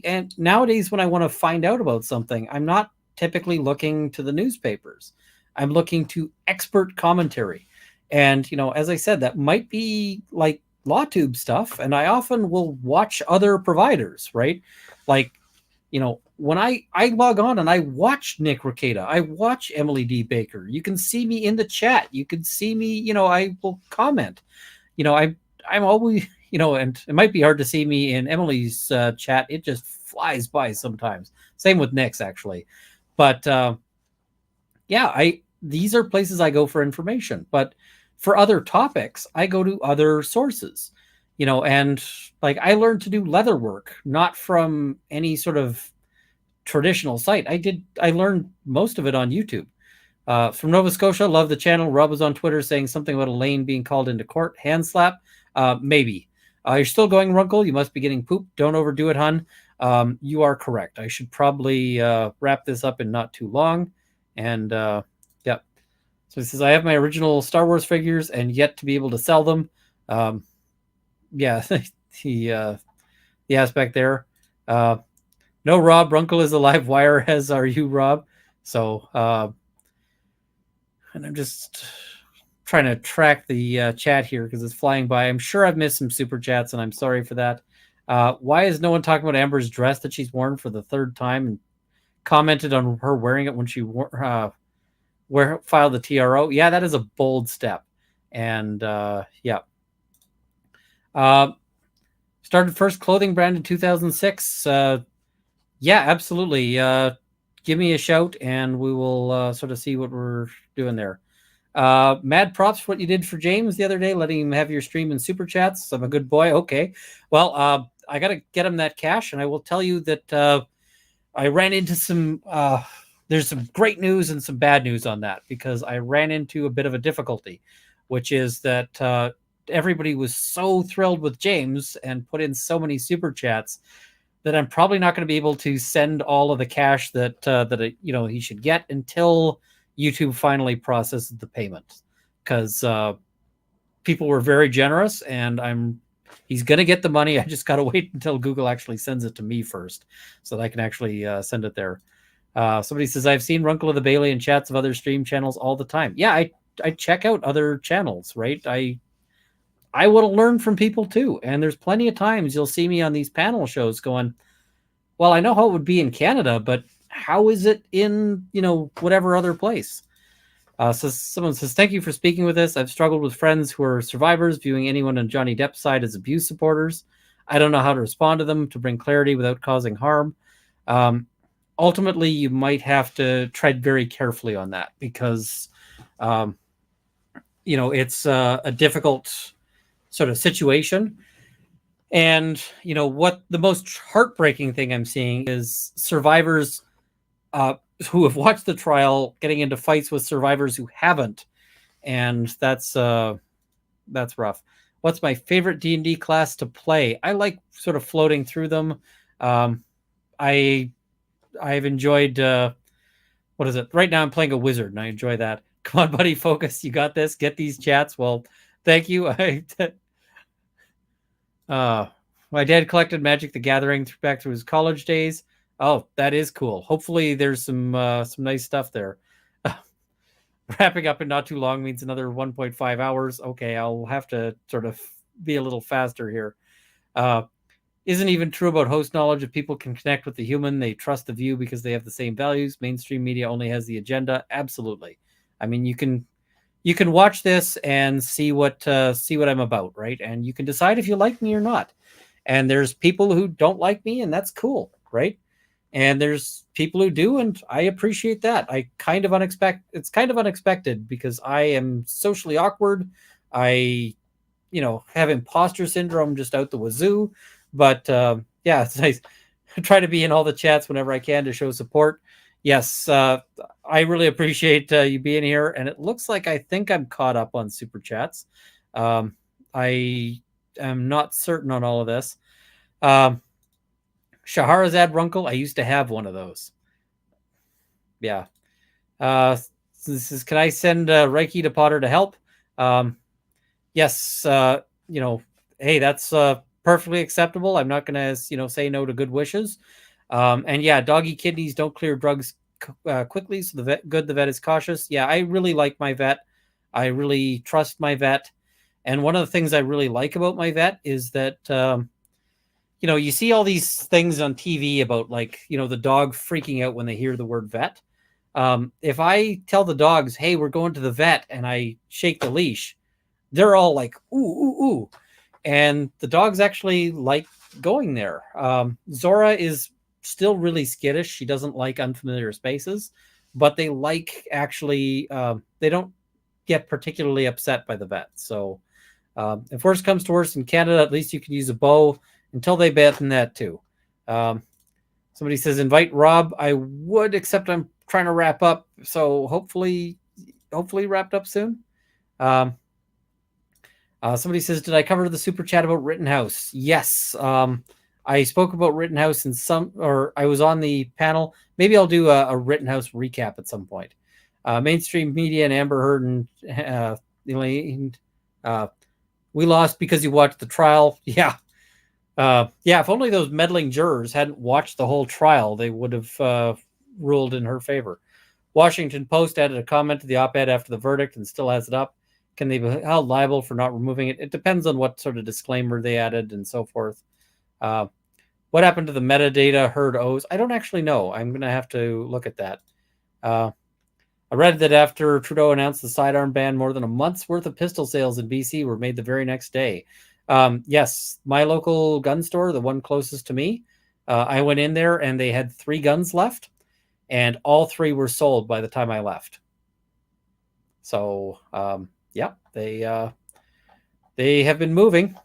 and nowadays when I want to find out about something, I'm not typically looking to the newspapers. I'm looking to expert commentary. And, as I said, that might be like LawTube stuff, and I often will watch other providers, right? Like, when I log on and I watch Nick Rekieta, I watch Emily D. Baker. You can see me in the chat. You can see me, I will comment. I'm always, and it might be hard to see me in Emily's chat. It just flies by sometimes. Same with Nick's, actually. But yeah, these are places I go for information. But for other topics, I go to other sources. And like I learned to do leather work, not from any sort of traditional site. I learned most of it on YouTube. From Nova Scotia, love the channel. Rob was on Twitter saying something about Elaine being called into court. Hand slap? Maybe. You're still going, Runkle. You must be getting pooped. Don't overdo it, hun. You are correct. I should probably wrap this up in not too long. And yeah. So he says, I have my original Star Wars figures and yet to be able to sell them. Yeah, the aspect there. No, Rob, Runkle is a live wire, as are you, Rob. So, and I'm just trying to track the chat here because it's flying by. I'm sure I've missed some super chats, and I'm sorry for that. Why is no one talking about Amber's dress that she's worn for the third time and commented on her wearing it when she filed the TRO? Yeah, that is a bold step. And yeah. Started first clothing brand in 2006. Yeah, absolutely. Give me a shout and we will sort of see what we're doing there. Mad props for what you did for James the other day, letting him have your stream and super chats. I'm a good boy. Okay. Well, I got to get him that cash, and I will tell you that I ran into some, there's some great news and some bad news on that, because I ran into a bit of a difficulty, which is that everybody was so thrilled with James and put in so many super chats that I'm probably not going to be able to send all of the cash that he should get until YouTube finally processes the payment, because people were very generous, and he's going to get the money. I just got to wait until Google actually sends it to me first, so that I can actually send it there. Somebody says, I've seen Runkle of the Bailey in chats of other stream channels all the time. Yeah, I check out other channels, right? I want to learn from people too. And there's plenty of times you'll see me on these panel shows going, well, I know how it would be in Canada, but how is it in, whatever other place? So someone says, thank you for speaking with us. I've struggled with friends who are survivors, viewing anyone on Johnny Depp's side as abuse supporters. I don't know how to respond to them to bring clarity without causing harm. Ultimately, you might have to tread very carefully on that, because, it's a difficult sort of situation. And, what the most heartbreaking thing I'm seeing is survivors who have watched the trial getting into fights with survivors who haven't. And that's rough. What's my favorite D&D class to play? I like sort of floating through them. I've enjoyed, what is it? Right now I'm playing a wizard, and I enjoy that. Come on, buddy, focus. You got this. Get these chats. Well, thank you. My dad collected Magic the Gathering back through his college days. Oh, that is cool. Hopefully there's some nice stuff there. Wrapping up in not too long means another 1.5 hours. Okay, I'll have to sort of be a little faster here. Isn't even true about host knowledge. If people can connect with the human, they trust the view because they have the same values. Mainstream media only has the agenda. Absolutely. I mean, you can watch this and see what I'm about, right? And you can decide if you like me or not. And there's people who don't like me, and that's cool, right? And there's people who do, and I appreciate that. It's kind of unexpected because I am socially awkward. I have imposter syndrome just out the wazoo. But yeah, it's nice. I try to be in all the chats whenever I can to show support. Yes, I really appreciate you being here. And it looks like I think I'm caught up on super chats. I am not certain on all of this. Shahrazad Runkle, I used to have one of those. Yeah. This is, can I send Reiki to Potter to help? Yes. Hey, that's perfectly acceptable. I'm not going to, say no to good wishes. And yeah, doggy kidneys don't clear drugs quickly. So the vet is cautious. Yeah, I really like my vet. I really trust my vet. And one of the things I really like about my vet is that, you see all these things on TV about the dog freaking out when they hear the word vet. If I tell the dogs, hey, we're going to the vet, and I shake the leash, they're all like, ooh, ooh, ooh. And the dogs actually like going there. Zora is still really skittish. She doesn't like unfamiliar spaces, but they like actually, they don't get particularly upset by the vet. So if worst comes to worst in Canada, at least you can use a bow until they ban that too. Somebody says, invite Rob. I would, except I'm trying to wrap up. So hopefully wrapped up soon. Somebody says, did I cover the super chat about Rittenhouse? Yes. I spoke about Rittenhouse or I was on the panel. Maybe I'll do a Rittenhouse recap at some point. Mainstream media and Amber Heard and Elaine, we lost because you watched the trial. Yeah. If only those meddling jurors hadn't watched the whole trial, they would have ruled in her favor. Washington Post added a comment to the op-ed after the verdict and still has it up. Can they be held liable for not removing it? It depends on what sort of disclaimer they added and so forth. What happened to the metadata Heard owes? I don't actually know. I'm going to have to look at that. I read that after Trudeau announced the sidearm ban, more than a month's worth of pistol sales in BC were made the very next day. Yes, my local gun store, the one closest to me, I went in there and they had 3 guns left, and all 3 were sold by the time I left. So, they have been moving.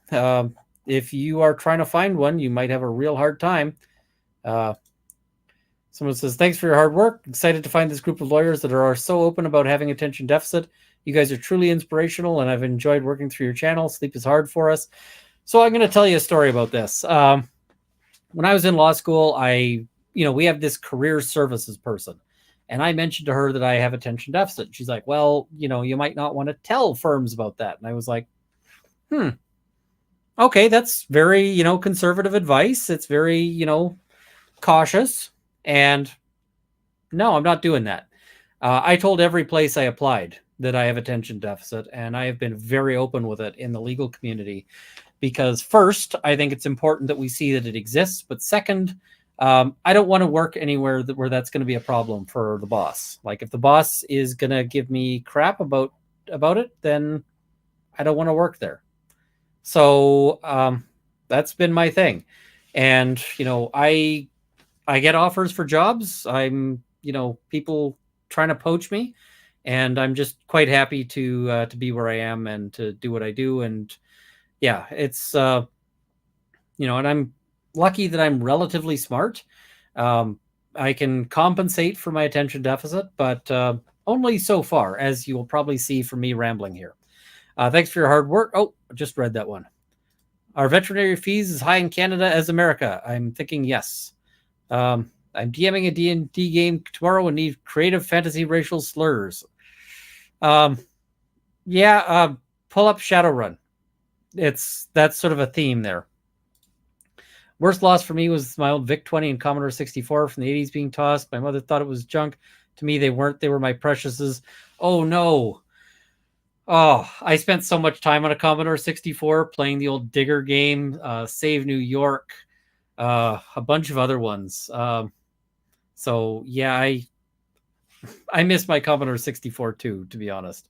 If you are trying to find one, you might have a real hard time. Someone says, thanks for your hard work. Excited to find this group of lawyers that are so open about having attention deficit. You guys are truly inspirational, and I've enjoyed working through your channel. Sleep is hard for us. So I'm going to tell you a story about this. When I was in law school, we have this career services person. And I mentioned to her that I have attention deficit. She's like, well, you might not want to tell firms about that. And I was like, okay, that's very, conservative advice. It's very, cautious. And no, I'm not doing that. I told every place I applied that I have attention deficit, and I have been very open with it in the legal community because first, I think it's important that we see that it exists. But second, I don't want to work anywhere where that's going to be a problem for the boss. Like if the boss is going to give me crap about it, then I don't want to work there. So that's been my thing. And, I get offers for jobs. I'm, people trying to poach me, and I'm just quite happy to be where I am and to do what I do. And yeah, it's, and I'm lucky that I'm relatively smart. I can compensate for my attention deficit, but only so far, as you will probably see from me rambling here. Thanks for your hard work. Oh, I just read that one. Are veterinary fees as high in Canada as America? I'm thinking yes. I'm DMing a D&D game tomorrow and need creative fantasy racial slurs. Pull up Shadowrun. That's sort of a theme there. Worst loss for me was my old VIC-20 and Commodore 64 from the 80s being tossed. My mother thought it was junk. To me, they weren't. They were my preciouses. Oh, no. Oh, I spent so much time on a Commodore 64 playing the old Digger game, Save New York, a bunch of other ones. So, yeah, I miss my Commodore 64 too, to be honest.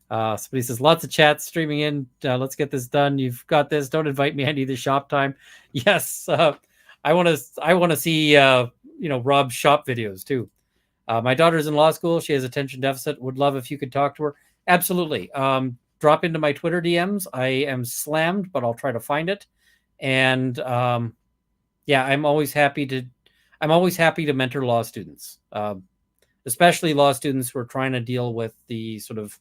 Somebody says, lots of chats streaming in. Let's get this done. You've got this. Don't invite me. I need the shop time. Yes. I want to see, Rob's shop videos too. My daughter's in law school. She has attention deficit. Would love if you could talk to her. Absolutely. drop into my Twitter DMs. I am slammed, but I'll try to find it. And yeah, I'm always happy to mentor law students, especially law students who are trying to deal with the sort of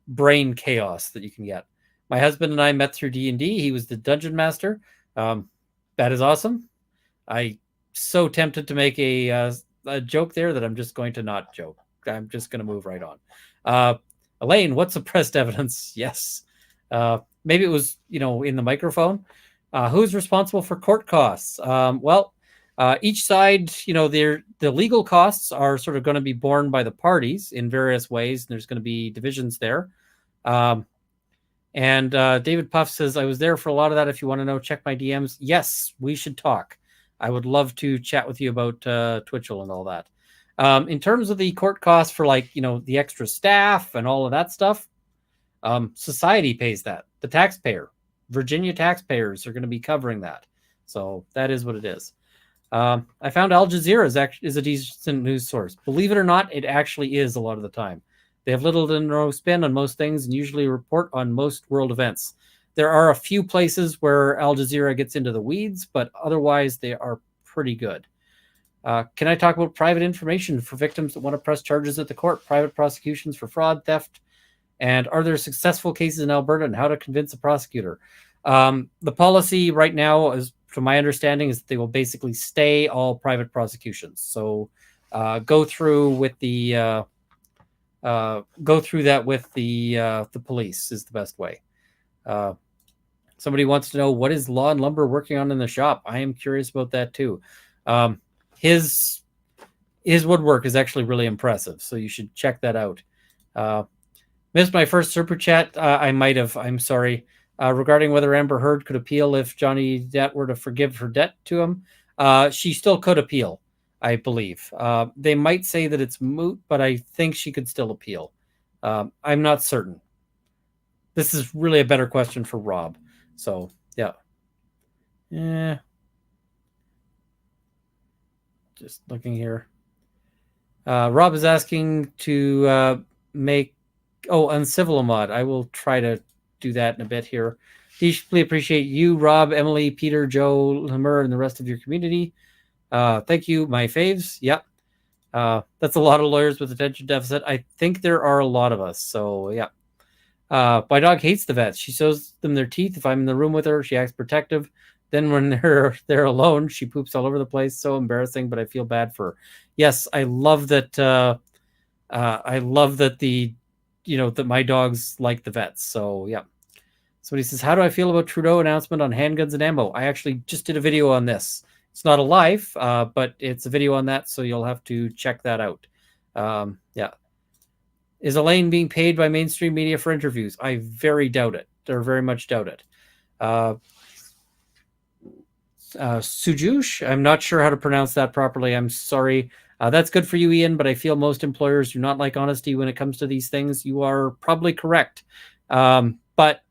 brain chaos that you can get. My husband and I met through D&D. He was the dungeon master. That is awesome. I so tempted to make a joke there that I'm just going to not joke. I'm just going to move right on. Elaine, what suppressed evidence? Yes. Maybe it was, in the microphone. Who's responsible for court costs? Well, each side, the legal costs are sort of going to be borne by the parties in various ways. And there's going to be divisions there. And David Puff says, I was there for a lot of that. If you want to know, check my DMs. Yes, we should talk. I would love to chat with you about Twitchell and all that. In terms of the court costs for the extra staff and all of that stuff, society pays that. The taxpayer, Virginia taxpayers are going to be covering that. So that is what it is. I found Al Jazeera is a decent news source. Believe it or not, it actually is a lot of the time. They have little to no spin on most things and usually report on most world events. There are a few places where Al Jazeera gets into the weeds, but otherwise they are pretty good. Can I talk about private information for victims that want to press charges at the court, private prosecutions for fraud, theft, and are there successful cases in Alberta and how to convince a prosecutor? The policy right now, is, from my understanding, is that they will basically stay all private prosecutions. So go through that with the police is the best way. Somebody wants to know, what is Law and Lumber working on in the shop? I am curious about that too. His woodwork is actually really impressive, so you should check that out. Missed my first super chat. I might have. I'm sorry. Regarding whether Amber Heard could appeal if Johnny Depp were to forgive her debt to him, she still could appeal, I believe. They might say that it's moot, but I think she could still appeal. I'm not certain. This is really a better question for Rob. So, yeah. Just looking here. Rob is asking to make uncivil mod. I will try to do that in a bit here. Deeply appreciate you, Rob, Emily, Peter, Joe, Lemur, and the rest of your community. Thank you, my faves. Yep. That's a lot of lawyers with attention deficit. I think there are a lot of us. So, yeah. My dog hates the vets. She shows them their teeth. If I'm in the room with her, she acts protective. Then when they're alone, she poops all over the place. So embarrassing, but I feel bad for her. Yes, I love that. That my dogs like the vets. So yeah. Somebody says, how do I feel about Trudeau announcement on handguns and ammo? I actually just did a video on this. It's not a live, but it's a video on that, so you'll have to check that out. Yeah. Is Elaine being paid by mainstream media for interviews? I very doubt it. Or very much doubt it. Sujush, I'm not sure how to pronounce that properly. I'm sorry. That's good for you, Ian, but I feel most employers do not like honesty when it comes to these things. You are probably correct. But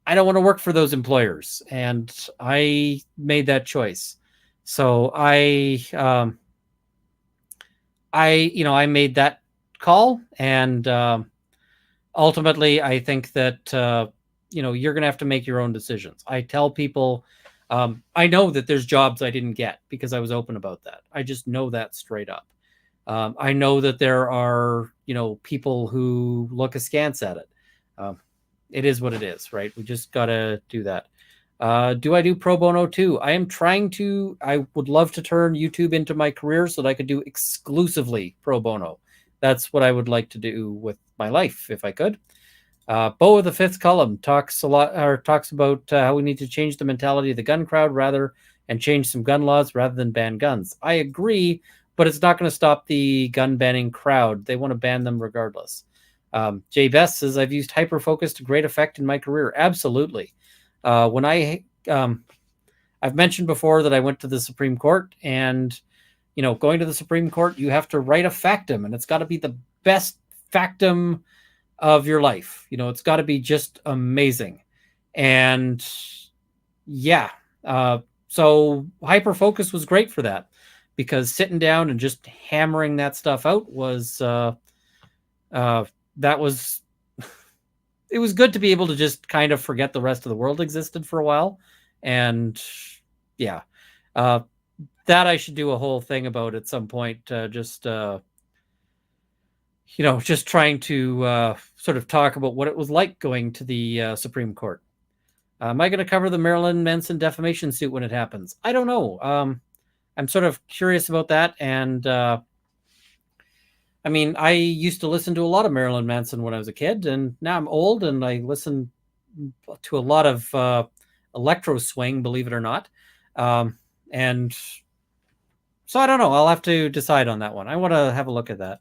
I don't want to work for those employers, and I made that choice. So I made that call, and ultimately I think that you're going to have to make your own decisions. I tell people, I know that there's jobs I didn't get because I was open about that. I just know that straight up. I know that there are, people who look askance at it. It is what it is, right? We just got to do that. Do I do pro bono too? I would love to turn YouTube into my career so that I could do exclusively pro bono. That's what I would like to do with my life if I could. Bo of the Fifth Column talks about how we need to change the mentality of the gun crowd and change some gun laws rather than ban guns. I agree, but it's not going to stop the gun banning crowd. They want to ban them regardless. Jay Best says, I've used hyperfocus to great effect in my career. Absolutely. I've mentioned before that I went to the Supreme Court, and going to the Supreme Court, you have to write a factum, and it's got to be the best factum of your life. It's got to be just amazing. And yeah, so hyperfocus was great for that, because sitting down and just hammering that stuff out was that was it was good to be able to just kind of forget the rest of the world existed for a while. And yeah, uh, that I should do a whole thing about at some point. Just trying to sort of talk about what it was like going to the Supreme Court. Am I going to cover the Marilyn Manson defamation suit when it happens? I don't know. I'm sort of curious about that. And I mean, I used to listen to a lot of Marilyn Manson when I was a kid, and now I'm old and I listen to a lot of electro swing, believe it or not. And so I don't know. I'll have to decide on that one. I want to have a look at that.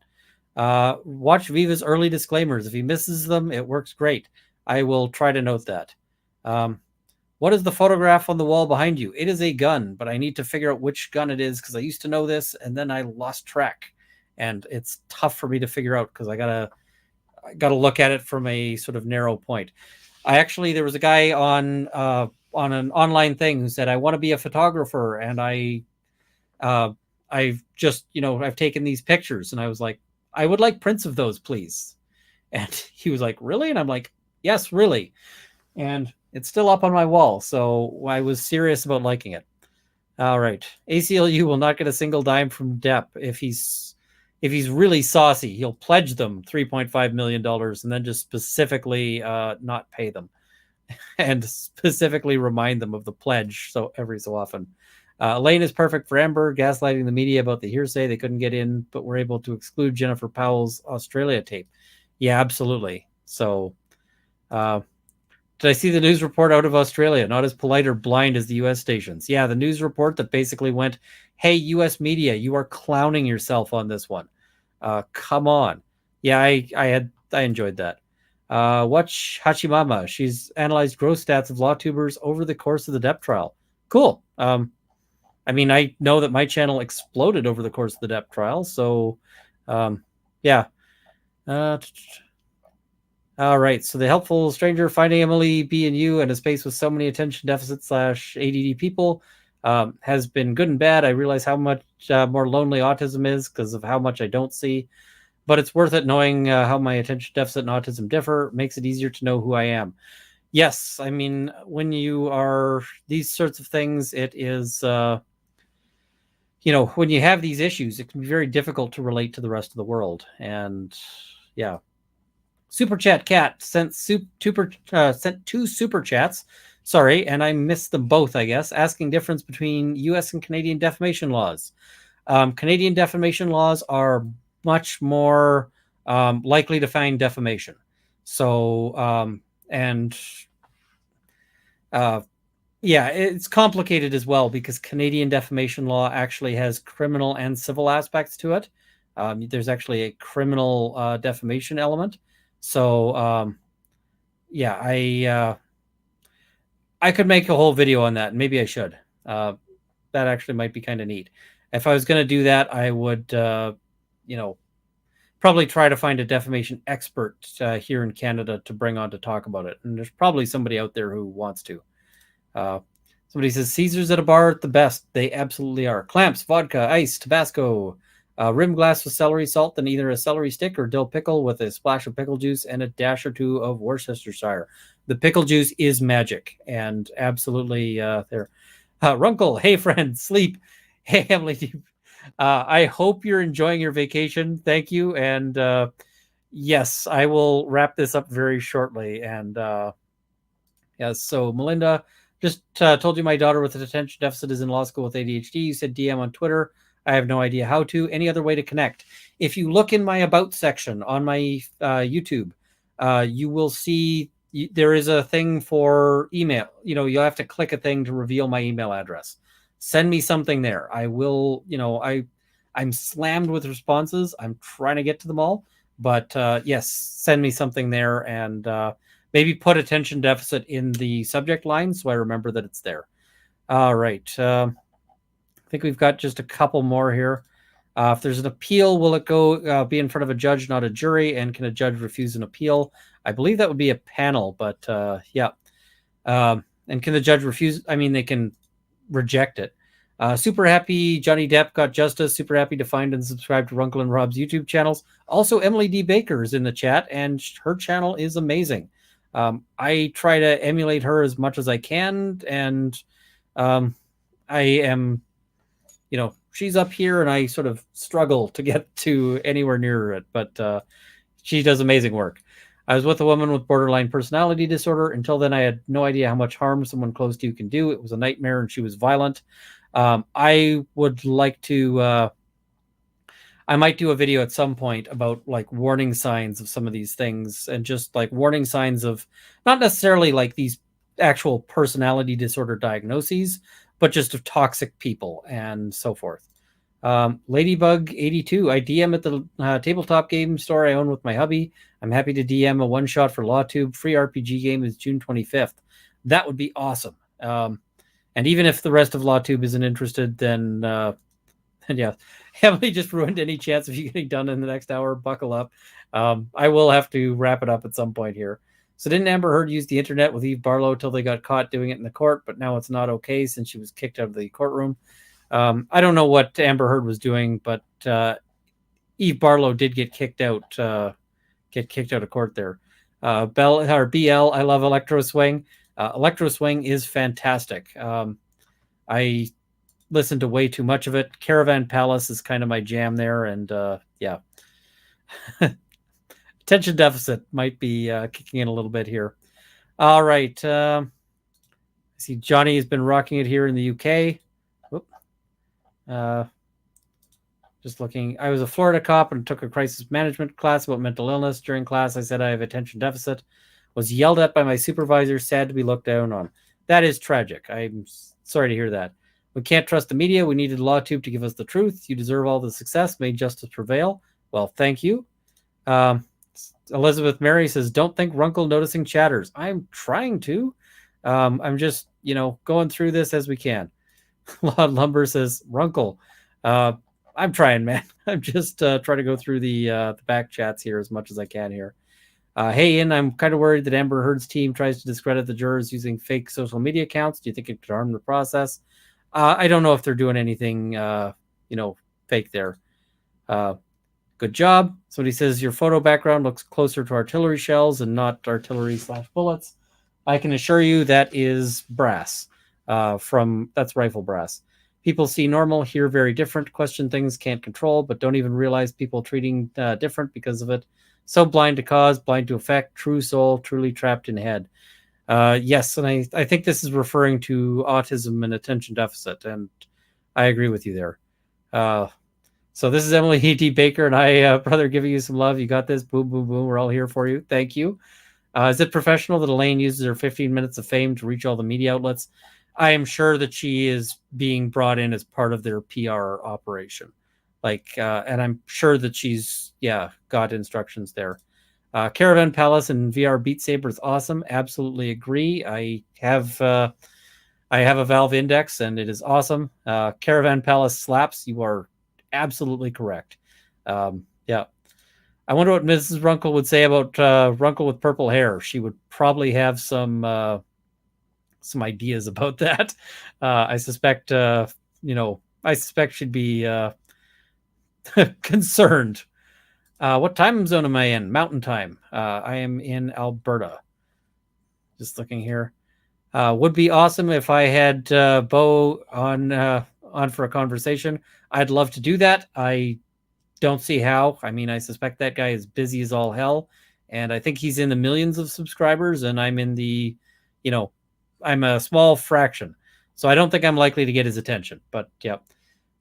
Watch Viva's early disclaimers. If he misses them, it works great. I will try to note that. What is the photograph on the wall behind you? It is a gun, but I need to figure out which gun it is because I used to know this and then I lost track. And it's tough for me to figure out because I gotta look at it from a sort of narrow point. There was a guy on an online thing who said, I want to be a photographer, and I've just, I've taken these pictures, and I was like, I would like prints of those, please. And he was like, really? And I'm like, yes, really. And it's still up on my wall. So I was serious about liking it. All right. ACLU will not get a single dime from Depp. If he's really saucy, he'll pledge them $3.5 million and then just specifically not pay them and specifically remind them of the pledge. So every so often. Elaine is perfect for Amber, gaslighting the media about the hearsay they couldn't get in, but were able to exclude Jennifer Powell's Australia tape. Yeah, absolutely. So, did I see the news report out of Australia? Not as polite or blind as the U.S. stations. Yeah, the news report that basically went, hey, U.S. media, you are clowning yourself on this one. Come on. Yeah, I enjoyed that. Watch Hachimama. She's analyzed growth stats of law tubers over the course of the Depp trial. Cool. I mean, I know that my channel exploded over the course of the Depp trial. So, yeah. All right. So the helpful stranger finding Emily B and you in a space with so many attention deficit / ADD people has been good and bad. I realize how much more lonely autism is because of how much I don't see, but it's worth it knowing how my attention deficit and autism differ. It makes it easier to know who I am. Yes. I mean, when you are these sorts of things, it is, when you have these issues, it can be very difficult to relate to the rest of the world. And yeah. Super Chat Cat sent two super chats. Sorry, and I missed them both, I guess, asking difference between U.S. and Canadian defamation laws. Canadian defamation laws are much more likely to find defamation. So, yeah, it's complicated as well because Canadian defamation law actually has criminal and civil aspects to it. There's actually a criminal defamation element. So, yeah, I could make a whole video on that, and maybe I should. That actually might be kind of neat. If I was going to do that, I would, probably try to find a defamation expert here in Canada to bring on to talk about it. And there's probably somebody out there who wants to. Somebody says, Caesars at a bar at the best. They absolutely are. Clamps, vodka, ice, Tabasco, rim glass with celery salt, then either a celery stick or dill pickle with a splash of pickle juice and a dash or two of Worcestershire. The pickle juice is magic and absolutely there. Runkle, hey friend, sleep. Hey Emily, I hope you're enjoying your vacation. Thank you. And yes, I will wrap this up very shortly. And yes, so Melinda just told you my daughter with an attention deficit is in law school with ADHD. You said DM on Twitter. I have no idea how to. Any other way to connect? If you look in my About section on my YouTube, you will see there is a thing for email. You'll have to click a thing to reveal my email address. Send me something there. I will, I'm slammed with responses. I'm trying to get to them all. But yes, send me something there and maybe put attention deficit in the subject line so I remember that it's there. All right. I think we've got just a couple more here. If there's an appeal, will it go be in front of a judge, not a jury? And can a judge refuse an appeal? I believe that would be a panel, but yeah. And can the judge refuse? I mean, they can reject it. Super happy Johnny Depp got justice. Super happy to find and subscribe to Runkle and Rob's YouTube channels. Also, Emily D. Baker is in the chat, and her channel is amazing. I try to emulate her as much as I can, and I am, she's up here, and I sort of struggle to get to anywhere near it, but she does amazing work. I was with a woman with borderline personality disorder. Until then, I had no idea how much harm someone close to you can do. It was a nightmare, and she was violent. I would like to. I might do a video at some point about like warning signs of some of these things, and just like warning signs of not necessarily like these actual personality disorder diagnoses, but just of toxic people and so forth. Ladybug82, I DM at the tabletop game store I own with my hubby. I'm happy to DM a one shot for LawTube. Free RPG game is June 25th. That would be awesome. And even if the rest of LawTube isn't interested, then yeah, Emily just ruined any chance of you getting done in the next hour. Buckle up. I will have to wrap it up at some point here. So didn't Amber Heard use the internet with Eve Barlow till they got caught doing it in the court, but now it's not okay since she was kicked out of the courtroom? I don't know what Amber Heard was doing, but Eve Barlow did get kicked out of court there. BL, I love Electro Swing. Electro Swing is fantastic. I listened to way too much of it. Caravan Palace is kind of my jam there, and yeah. Attention deficit might be kicking in a little bit here. All right. I see Johnny has been rocking it here in the UK. Just looking. I was a Florida cop and took a crisis management class about mental illness. During class, I said I have attention deficit. Was yelled at by my supervisor. Sad to be looked down on. That is tragic. I'm sorry to hear that. We can't trust the media. We needed LawTube to give us the truth. You deserve all the success. May justice prevail. Well, thank you. Elizabeth Mary says, don't think Runkle noticing chatters. I'm trying to. I'm just, going through this as we can. Lord Lumber says, Runkle. I'm trying, man. I'm just trying to go through the back chats here as much as I can here. Hey, Ian, I'm kind of worried that Amber Heard's team tries to discredit the jurors using fake social media accounts. Do you think it could harm the process? I don't know if they're doing anything, fake there. Good job. Somebody says your photo background looks closer to artillery shells and not artillery/bullets. I can assure you that is brass. That's rifle brass. People see normal, hear very different, question things can't control, but don't even realize people treating different because of it. So blind to cause, blind to effect, true soul, truly trapped in head. Yes, and I think this is referring to autism and attention deficit, and I agree with you there. So this is Emily E.T. Baker, and I, brother, giving you some love. You got this. Boom, boom, boom. We're all here for you. Thank you. Is it professional that Elaine uses her 15 minutes of fame to reach all the media outlets? I am sure that she is being brought in as part of their PR operation. And I'm sure that she's, got instructions there. Caravan Palace and VR Beat Saber is awesome. Absolutely agree. I have a Valve Index, and it is awesome. Caravan Palace slaps. You are absolutely correct. Yeah. I wonder what Mrs. Runkle would say about Runkle with purple hair. She would probably have some ideas about that. I suspect, she'd be concerned. What time zone am I in? Mountain time. I am in Alberta. Just looking here. Would be awesome if I had Bo on for a conversation. I'd love to do that. I don't see how. I mean, I suspect that guy is busy as all hell, and I think he's in the millions of subscribers, and I'm in the, I'm a small fraction. So I don't think I'm likely to get his attention. But yeah.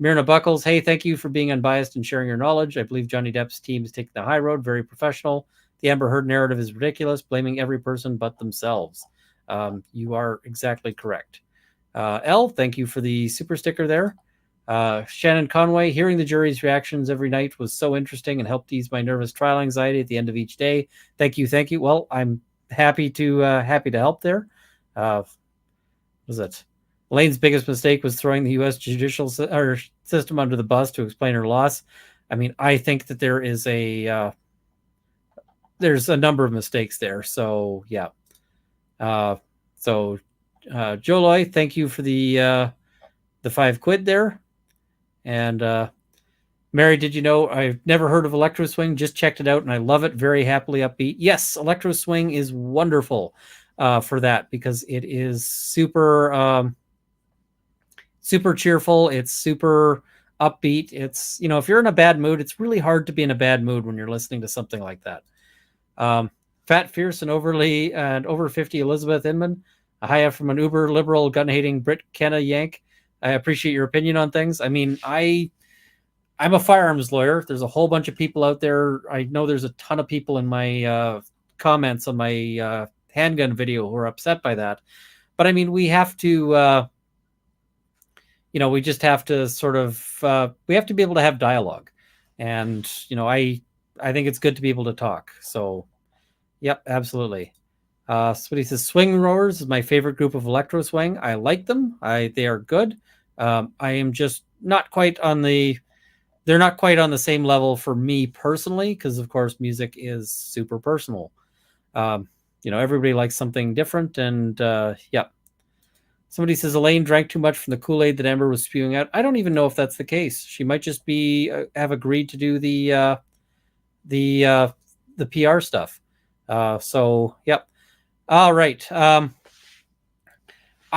Myrna Buckles, hey, thank you for being unbiased and sharing your knowledge. I believe Johnny Depp's team is taking the high road, very professional. The Amber Heard narrative is ridiculous, blaming every person but themselves. You are exactly correct. L, thank you for the super sticker there. Shannon Conway, hearing the jury's reactions every night was so interesting and helped ease my nervous trial anxiety at the end of each day. Thank you. Well, I'm happy to help there. Was it? Elaine's biggest mistake was throwing the U.S. judicial system under the bus to explain her loss. I mean, I think that there's a number of mistakes there. So yeah. Joloy, thank you for the £5 there. And Mary, did you know I've never heard of Electro Swing? Just checked it out and I love it. Very happily upbeat. Yes, Electro Swing is wonderful for that because it is super cheerful. It's super upbeat. It's, if you're in a bad mood, it's really hard to be in a bad mood when you're listening to something like that. Fat, fierce, and over 50 Elizabeth Inman. A hiya from an uber liberal, gun hating Brit Kenna Yank. I appreciate your opinion on things. I mean, I'm a firearms lawyer. There's a whole bunch of people out there. I know there's a ton of people in my comments on my handgun video who are upset by that. But I mean, we have to, we just have to sort of, we have to be able to have dialogue. And, I think it's good to be able to talk. So, yep, absolutely. Smitty says, Swing Roars is my favorite group of electro swing. I like them. They are good. I am just not quite on the... They're not quite on the same level for me personally, because of course music is super personal. Everybody likes something different, and yeah. Somebody says Elaine drank too much from the Kool-Aid that Amber was spewing out. I don't even know if that's the case. She might just be have agreed to do the PR stuff. So yep. All right. I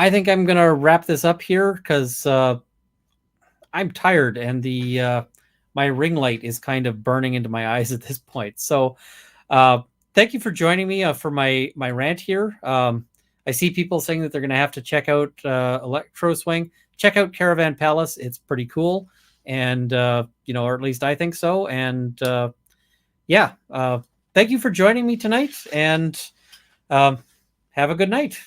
think I'm gonna wrap this up here because I'm tired and my ring light is kind of burning into my eyes at this point. So thank you for joining me for my rant here. I see people saying that they're going to have to check out Electro Swing. Check out Caravan Palace. It's pretty cool. And, or at least I think so. And yeah, thank you for joining me tonight. And have a good night.